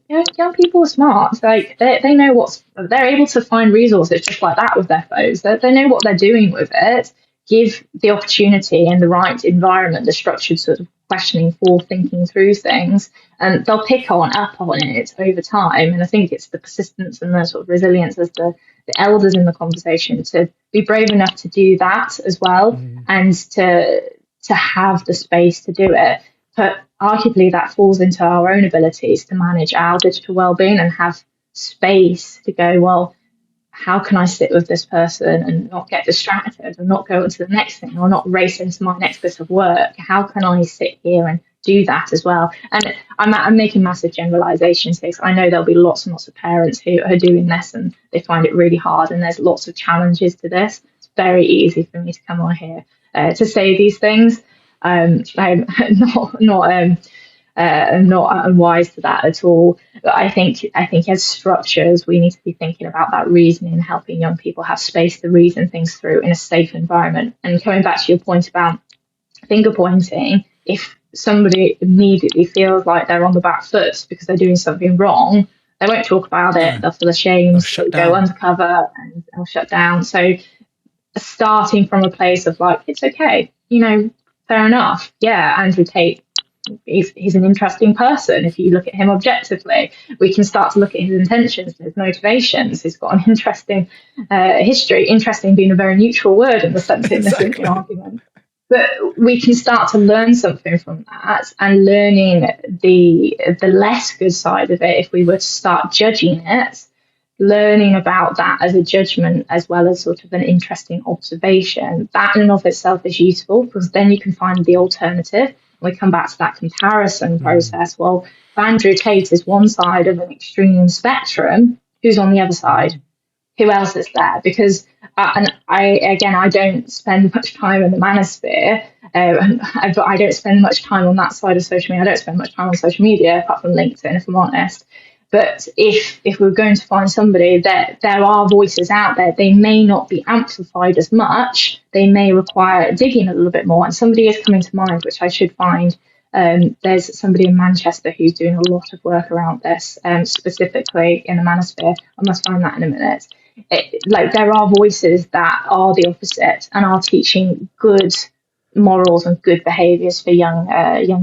young people are smart. Like they know they're able to find resources just like that with their phones. They know what they're doing with it. Give the opportunity and the right environment, the structured sort of questioning for thinking through things, and they'll pick up on it over time. And I think it's the persistence and the sort of resilience as the elders in the conversation to be brave enough to do that as well, and to have the space to do it. But arguably that falls into our own abilities to manage our digital well-being and have space to go, well, how can I sit with this person and not get distracted and not go into the next thing or not race into my next bit of work? How can I sit here and do that as well? And I'm making massive generalizations here, because I know there'll be lots and lots of parents who are doing this and they find it really hard, and there's lots of challenges to this. It's very easy for me to come on here to say these things. I'm not unwise to that at all. But I think as structures, we need to be thinking about that reasoning and helping young people have space to reason things through in a safe environment. And coming back to your point about finger pointing, if somebody immediately feels like they're on the back foot because they're doing something wrong, they won't talk about it. They'll feel ashamed. They'll go undercover and they'll shut down. So starting from a place of like, it's okay, fair enough. Yeah, Andrew Tate, he's an interesting person. If you look at him objectively, we can start to look at his intentions, his motivations. He's got an interesting history. Interesting being a very neutral word in the sense in this argument. But we can start to learn something from that, and learning the less good side of it, if we were to start judging it, learning about that as a judgment as well as sort of an interesting observation, that in and of itself is useful, because then you can find the alternative. We come back to that comparison process. Well, if Andrew Tate is one side of an extreme spectrum, who's on the other side? Who else is there? Because and I don't spend much time in the manosphere, but I don't spend much time on that side of social media. I don't spend much time on social media apart from LinkedIn, if I'm honest. But if we're going to find somebody, that there are voices out there, they may not be amplified as much. They may require digging a little bit more. And somebody is coming to mind, which I should find. There's somebody in Manchester who's doing a lot of work around this, specifically in the manosphere. I must find that in a minute. There are voices that are the opposite and are teaching good morals and good behaviours for young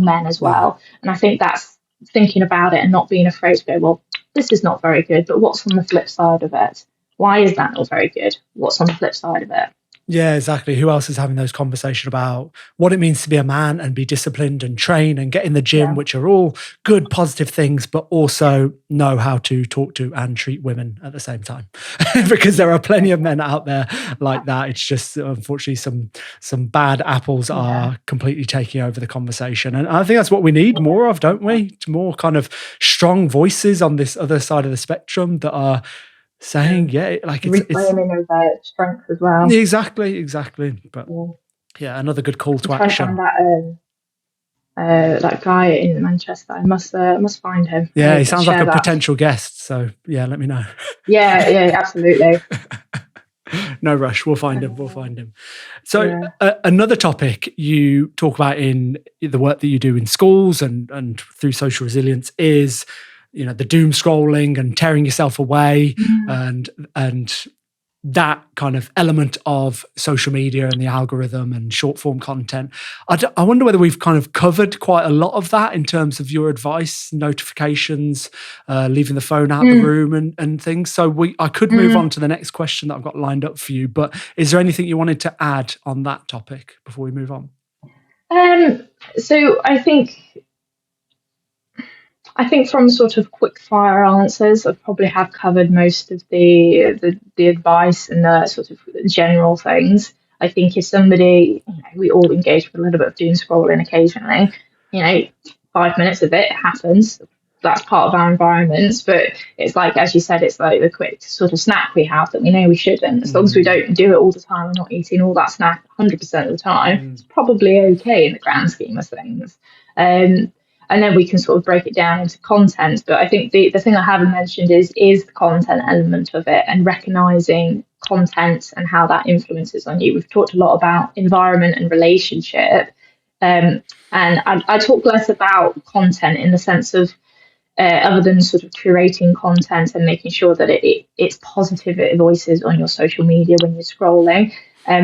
men as well. And I think that's thinking about it and not being afraid to go, well, this is not very good, but what's on the flip side of it? Why is that not very good? What's on the flip side of it? Yeah, exactly. Who else is having those conversations about what it means to be a man and be disciplined and train and get in the gym, which are all good, positive things, but also know how to talk to and treat women at the same time. Because there are plenty of men out there like that. It's just, unfortunately, some bad apples are completely taking over the conversation. And I think that's what we need more of, don't we? More kind of strong voices on this other side of the spectrum that are saying, like it's reclaiming of their strength as well. Exactly. But another good call to action. That guy in Manchester, I must find him. Yeah, he sounds like a potential guest. So let me know. Yeah, absolutely. No rush. We'll find him. So another topic you talk about in the work that you do in schools and through social resilience is, the doom scrolling and tearing yourself away and that kind of element of social media and the algorithm and short form content. I wonder whether we've kind of covered quite a lot of that in terms of your advice, notifications, leaving the phone out the room and things. So I could move on to the next question that I've got lined up for you, but is there anything you wanted to add on that topic before we move on? So I think I think from sort of quick fire answers, I probably have covered most of the advice and the sort of general things. I think if somebody, we all engage with a little bit of doom scrolling occasionally, you know, 5 minutes of it happens. That's part of our environments, but it's like, as you said, it's like the quick sort of snack we have that we know we shouldn't. As long as we don't do it all the time, we're not eating all that snack 100% of the time, it's probably okay in the grand scheme of things. And then we can sort of break it down into content. But I think the thing I haven't mentioned is the content element of it, and recognizing content and how that influences on you. We've talked a lot about environment and relationship. And I talk less about content in the sense of other than sort of curating content and making sure that it's positive voices on your social media when you're scrolling.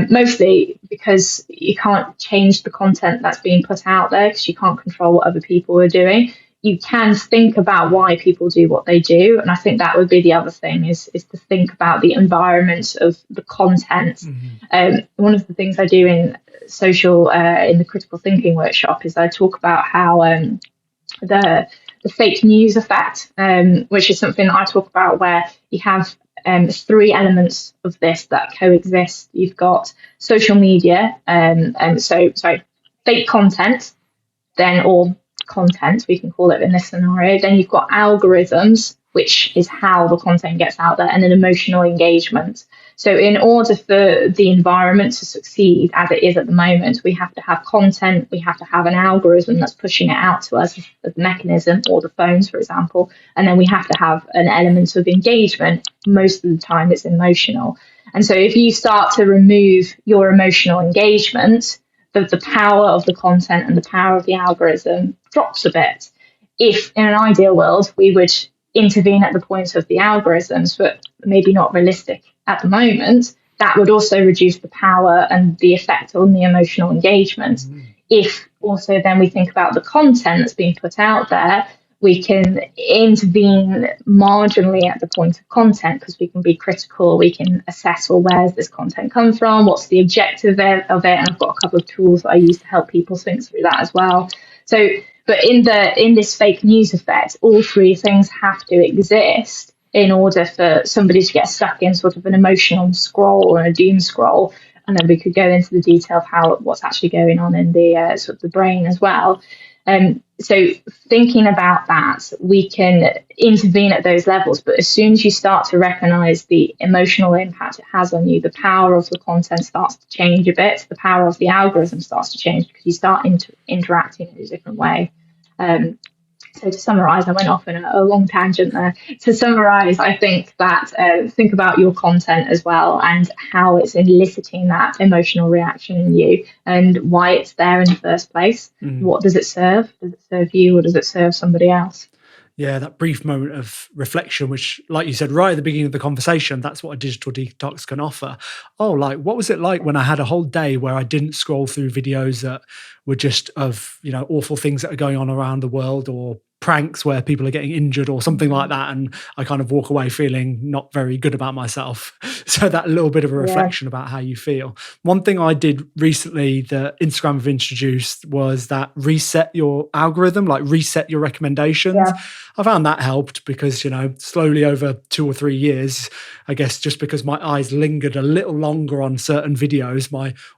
Mostly because you can't change the content that's being put out there, because you can't control what other people are doing. You can think about why people do what they do, and I think that would be the other thing is to think about the environment of the content. One of the things I do in in the critical thinking workshop is I talk about how the fake news effect, which is something that I talk about, where you have three elements of this that coexist. You've got social media, fake content, then, or content, we can call it in this scenario. Then you've got algorithms, which is how the content gets out there, and then emotional engagement. So in order for the environment to succeed as it is at the moment, we have to have content, we have to have an algorithm that's pushing it out to us as the mechanism, or the phones, for example, and then we have to have an element of engagement. Most of the time it's emotional. And so if you start to remove your emotional engagement, the power of the content and the power of the algorithm drops a bit. If in an ideal world we would intervene at the point of the algorithms, but maybe not realistic at the moment, that would also reduce the power and the effect on the emotional engagement. If also then we think about the content that's being put out there, we can intervene marginally at the point of content, because we can be critical, we can assess, well, where's this content come from, what's the objective of it, and I've got a couple of tools that I use to help people think through that as well. So, but in this fake news effect, all three things have to exist in order for somebody to get stuck in sort of an emotional scroll or a doom scroll. And then we could go into the detail of what's actually going on in the sort of the brain as well. So thinking about that, we can intervene at those levels. But as soon as you start to recognize the emotional impact it has on you, the power of the content starts to change a bit. The power of the algorithm starts to change, because you start interacting in a different way. So to summarize, I went off on a long tangent there. To summarize, I think that think about your content as well, and how it's eliciting that emotional reaction in you, and why it's there in the first place. What does it serve? Does it serve you, or does it serve somebody else? Yeah, that brief moment of reflection, which, like you said right at the beginning of the conversation, that's what a digital detox can offer. Oh, like, what was it like when I had a whole day where I didn't scroll through videos that were just of, awful things that are going on around the world, or pranks where people are getting injured or something like that, and I kind of walk away feeling not very good about myself. So that little bit of a reflection about how you feel. One thing I did recently that Instagram have introduced was that reset your algorithm, like reset your recommendations. Yeah. I found that helped because, slowly over 2 or 3 years, I guess just because my eyes lingered a little longer on certain videos,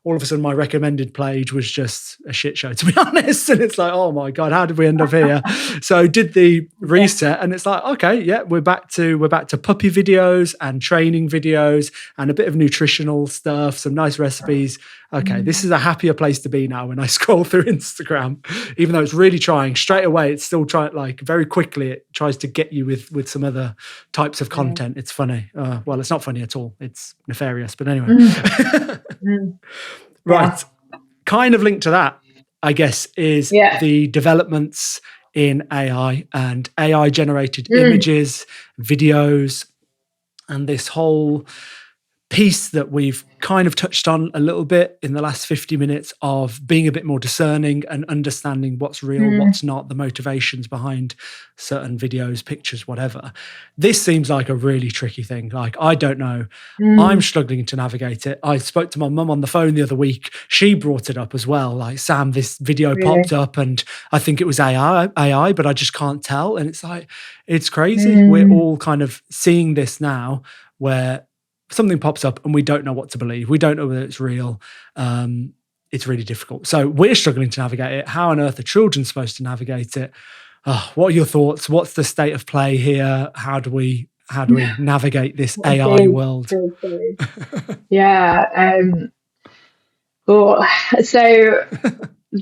all of a sudden my recommended page was just a shit show, to be honest. And it's like, oh my God, how did we end up here? So did the reset, and it's like, okay, yeah, we're back to puppy videos and training videos and a bit of nutritional stuff, some nice recipes. Okay, this is a happier place to be now when I scroll through Instagram, even though it's really trying straight away. It's still trying, like very quickly, it tries to get you with some other types of content. It's funny. Well, it's not funny at all. It's nefarious, but anyway. Right. Kind of linked to that, I guess, is the developments in AI and AI generated images, videos, and this whole piece that we've kind of touched on a little bit in the last 50 minutes of being a bit more discerning and understanding what's real, what's not, the motivations behind certain videos, pictures, whatever. This seems like a really tricky thing. Like, I don't know. I'm struggling to navigate it. I spoke to my mum on the phone the other week. She brought it up as well. Like, Sam, this video popped up and I think it was AI, but I just can't tell. And it's like, it's crazy. We're all kind of seeing this now where something pops up and we don't know what to believe. We don't know whether it's real. It's really difficult. So we're struggling to navigate it. How on earth are children supposed to navigate it? What are your thoughts? What's the state of play here? How do we navigate this AI world? Yeah. Well, so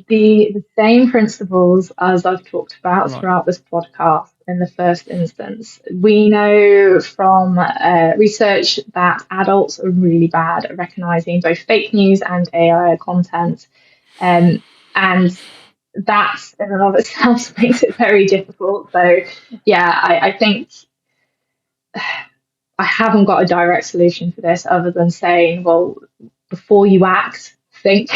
the same principles as I've talked about throughout this podcast in the first instance. We know from research that adults are really bad at recognizing both fake news and AI content. And that in and of itself makes it very difficult. So, yeah, I think I haven't got a direct solution for this other than saying, well, before you act, think,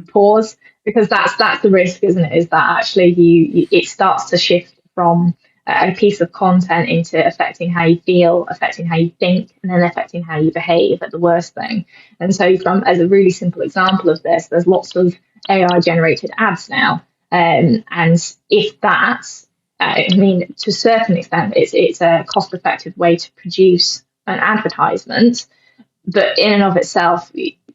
pause, because that's the risk, isn't it? Is that actually it starts to shift from a piece of content into affecting how you feel, affecting how you think, and then affecting how you behave at the worst thing. And so, as a really simple example of this, there's lots of AI generated ads now, and if that's I mean, to a certain extent, it's a cost-effective way to produce an advertisement, but in and of itself,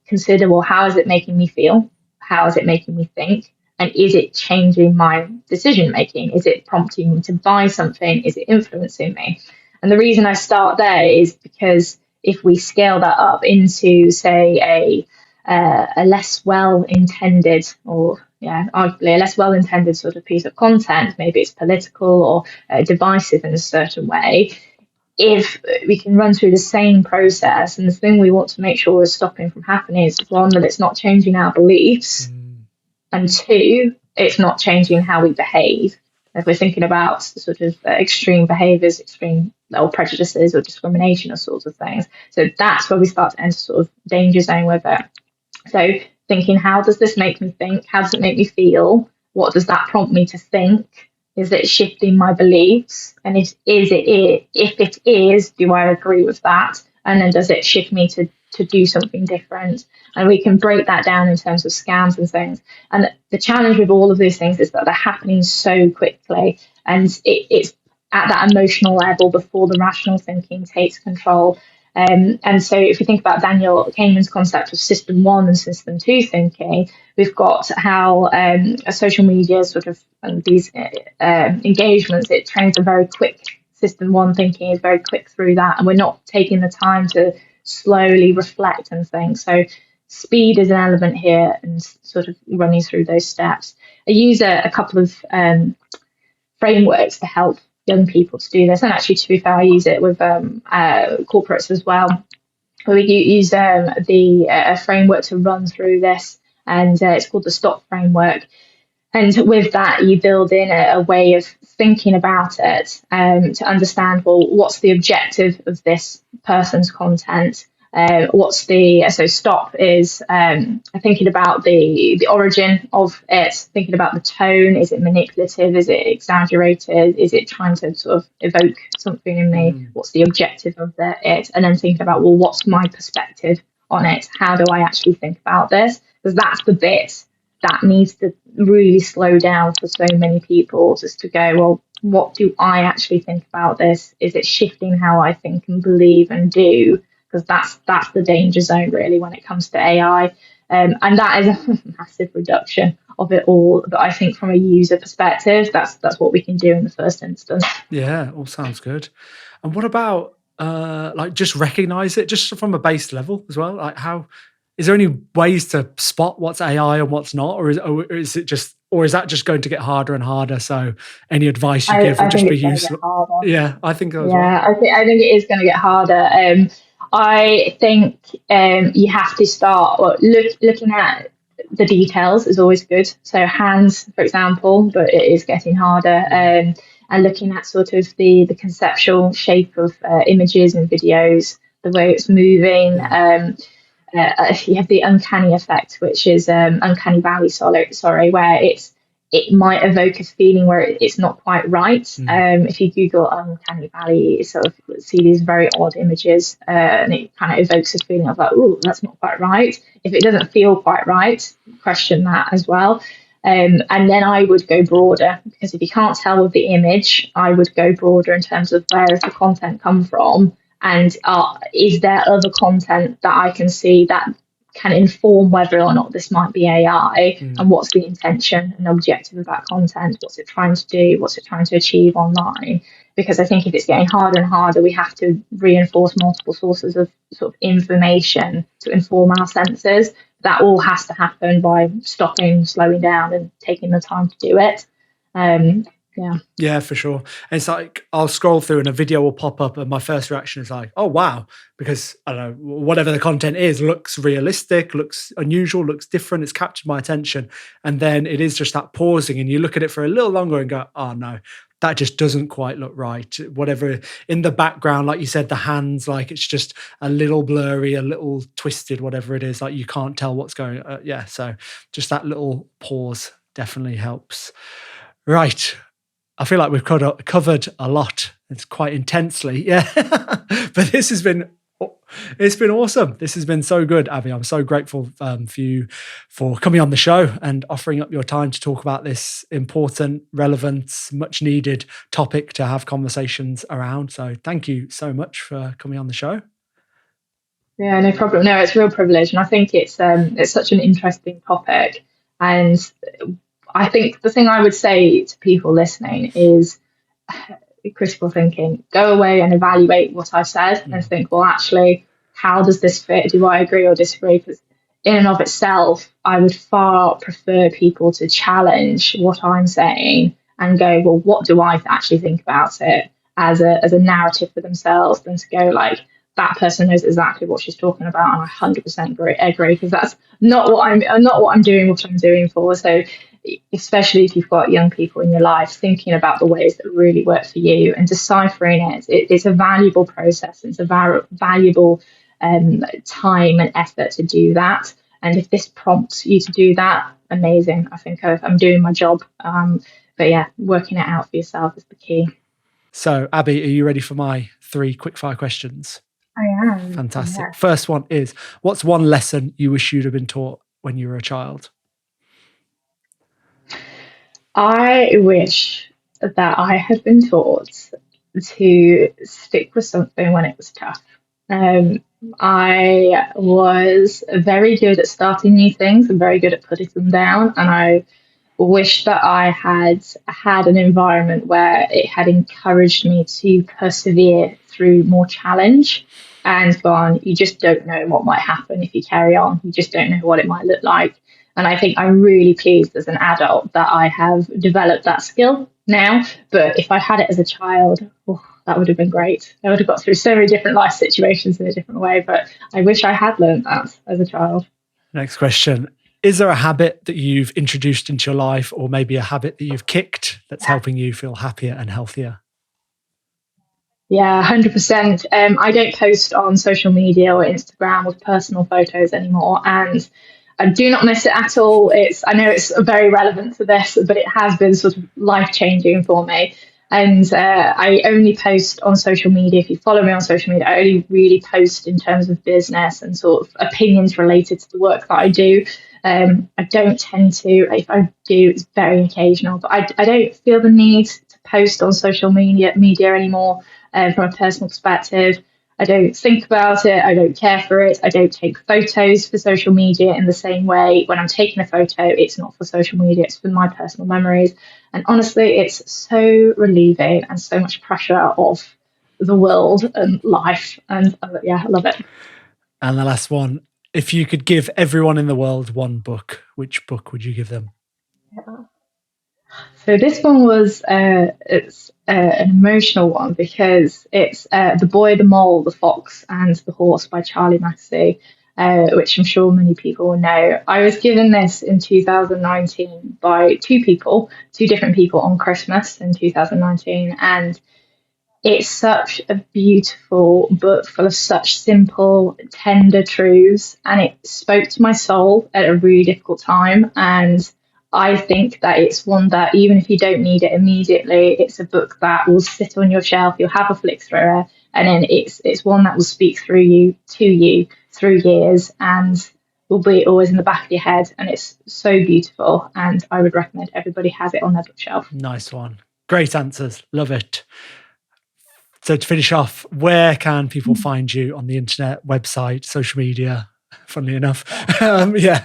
consider, well, how is it making me feel? How is it making me think? And is it changing my decision making? Is it prompting me to buy something? Is it influencing me? And the reason I start there is because if we scale that up into, say, a less well-intended arguably a less well-intended sort of piece of content, maybe it's political or divisive in a certain way, if we can run through the same process, and the thing we want to make sure is stopping from happening is, one, that it's not changing our beliefs, and two, it's not changing how we behave. If we're thinking about sort of extreme behaviours, extreme or prejudices or discrimination or sorts of things. So that's where we start to enter sort of danger zone with it. So thinking, how does this make me think? How does it make me feel? What does that prompt me to think? Is it shifting my beliefs? And if it is, do I agree with that? And then does it shift me to do something different? And we can break that down in terms of scams and things. And the challenge with all of these things is that they're happening so quickly, and it's at that emotional level before the rational thinking takes control. And so if you think about Daniel Kahneman's concept of system 1 and system 2 thinking, we've got how a social media sort of these engagements, it trains a very quick system 1 thinking, is very quick through that, and we're not taking the time to slowly reflect and think. So speed is an element here, and sort of running through those steps. I use a couple of frameworks to help young people to do this, and actually, to be fair, I use it with corporates as well. We use the framework to run through this, and it's called the STOP framework. And with that, you build in a way of thinking about it to understand, well, what's the objective of this person's content? So STOP is thinking about the origin of it, thinking about the tone. Is it manipulative? Is it exaggerated? Is it trying to sort of evoke something in me? What's the objective of it? And then thinking about, well, what's my perspective on it? How do I actually think about this? Because that's the bit that needs to really slow down for so many people, just to go, well, what do I actually think about this? Is it shifting how I think and believe and do? Because that's the danger zone really when it comes to AI. And that is a massive reduction of it all. But I think from a user perspective, that's what we can do in the first instance. Yeah, all sounds good. And what about like just recognize it just from a base level as well? Like, how is there any ways to spot what's AI and what's not, or is that just going to get harder and harder? So any advice you give will just be useful. Yeah, I think as well. I think it is going to get harder. I think you have to start looking at the details is always good. So hands, for example, but it is getting harder. And looking at sort of the conceptual shape of images and videos, the way it's moving. You have the uncanny effect, which is uncanny valley. Sorry, where it might evoke a feeling where it's not quite right. If you Google uncanny valley, you sort of see these very odd images, and it kind of evokes a feeling of like, oh, that's not quite right. If it doesn't feel quite right, question that as well. And then I would go broader, because if you can't tell with the image, I would go broader in terms of where does the content come from, and is there other content that I can see that can inform whether or not this might be AI, and what's the intention and objective of that content, what's it trying to do, what's it trying to achieve online. Because I think if it's getting harder and harder, we have to reinforce multiple sources of sort of information to inform our senses. That all has to happen by stopping, slowing down, and taking the time to do it. Yeah, for sure. And it's like I'll scroll through and a video will pop up, and my first reaction is like, oh wow, because I don't know, whatever the content is looks realistic, looks unusual, looks different, it's captured my attention. And then it is just that pausing, and you look at it for a little longer and go, oh no, that just doesn't quite look right. Whatever in the background, like you said, the hands, like it's just a little blurry, a little twisted, whatever it is, like you can't tell what's going on. So just that little pause definitely helps. Right. I feel like we've covered a lot. It's quite intensely, yeah. But it's been awesome. This has been so good, Abby. I'm so grateful for you for coming on the show and offering up your time to talk about this important, relevant, much needed topic to have conversations around. So thank you so much for coming on the show. Yeah, no problem. No, it's a real privilege, and I think it's such an interesting topic. And I think the thing I would say to people listening is critical thinking. Go away and evaluate what I've said and think, well, actually, how does this fit? Do I agree or disagree? Because in and of itself, I would far prefer people to challenge what I'm saying and go, well, what do I actually think about it as a narrative for themselves, than to go like, that person knows exactly what she's talking about, and I 100% agree, because that's not what I'm doing what I'm doing for. So especially if you've got young people in your life, thinking about the ways that really work for you and deciphering it's a valuable process. It's a valuable time and effort to do that. And if this prompts you to do that, amazing. I think I'm doing my job. But yeah, working it out for yourself is the key. So Abby, are you ready for my 3 quickfire questions? I am. Fantastic. Yeah. First one is, what's one lesson you wish you'd have been taught when you were a child? I wish that I had been taught to stick with something when it was tough. I was very good at starting new things and very good at putting them down, and I wish that I had an environment where it had encouraged me to persevere through more challenge, and gone, you just don't know what might happen if you carry on. You just don't know what it might look like. And I think I'm really pleased as an adult that I have developed that skill now. But if I had it as a child, that would have been great. I would have got through so many different life situations in a different way. But I wish I had learned that as a child. Next question. Is there a habit that you've introduced into your life, or maybe a habit that you've kicked that's helping you feel happier and healthier? Yeah, 100%. I don't post on social media or Instagram with personal photos anymore, and I do not miss it at all. I know it's very relevant to this, but it has been sort of life-changing for me. And I only post on social media. If you follow me on social media, I only really post in terms of business and sort of opinions related to the work that I do. I don't tend to, if I do, it's very occasional, but I don't feel the need to post on social media anymore from a personal perspective. I don't think about it. I don't care for it. I don't take photos for social media in the same way. When I'm taking a photo, it's not for social media, it's for my personal memories. And honestly, it's so relieving and so much pressure off the world and life. And I love it. And the last one, if you could give everyone in the world one book, which book would you give them? So this one was it's an emotional one, because it's The Boy, the Mole, the Fox and the Horse by Charlie Massey, which I'm sure many people will know. I was given this in 2019 by two different people on Christmas in 2019, and It's such a beautiful book full of such simple, tender truths, and it spoke to my soul at a really difficult time. And I think that it's one that, even if you don't need it immediately, it's a book that will sit on your shelf. You'll have a flick through it, and then it's one that will speak through you, to you, through years, and will be always in the back of your head. And it's so beautiful, and I would recommend everybody has it on their bookshelf. Nice one. Great answers. Love it. So to finish off, where can people find you on the internet, website, social media? Funnily enough. Yeah.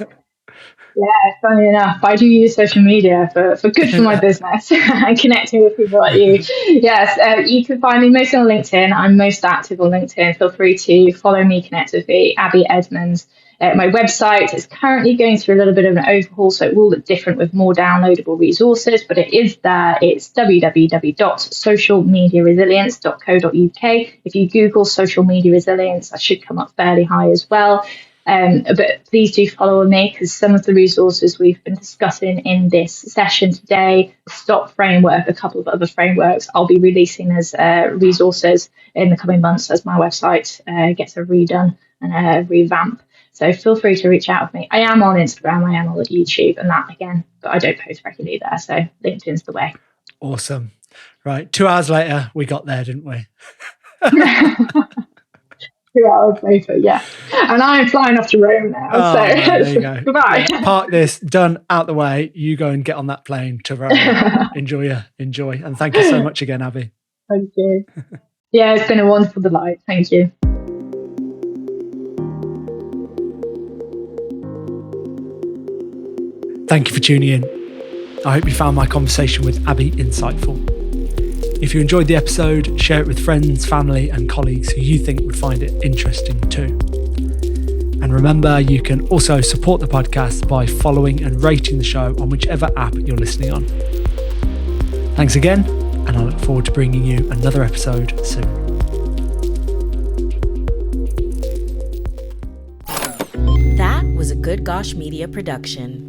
Yeah, funny enough, I do use social media for good for my business and connecting with people like you. Yes, you can find me mostly on LinkedIn. I'm most active on LinkedIn. Feel free to follow me, connect with me, Abby Edmonds. My website is currently going through a little bit of an overhaul, so it will look different with more downloadable resources, but it is there. It's www.socialmediaresilience.co.uk. If you Google social media resilience, I should come up fairly high as well. But please do follow me, because some of the resources we've been discussing in this session today, the STOP framework, a couple of other frameworks, I'll be releasing as resources in the coming months as my website gets a redone and a revamp. So feel free to reach out with me. I am on Instagram, I am on YouTube and that again, but I don't post regularly there. So LinkedIn's the way. Awesome. Right. 2 hours later, we got there, didn't we? 2 hours later, yeah. And I'm flying off to Rome now. Oh, so man, there you go. Goodbye. Yeah, park this, done, out the way. You go and get on that plane to Rome. Enjoy. And thank you so much again, Abby. Thank you. Yeah, it's been a wonderful delight. Thank you. Thank you for tuning in. I hope you found my conversation with Abby insightful. If you enjoyed the episode, share it with friends, family, and colleagues who you think would find it interesting too. And remember, you can also support the podcast by following and rating the show on whichever app you're listening on. Thanks again, and I look forward to bringing you another episode soon. That was a Good Gosh Media production.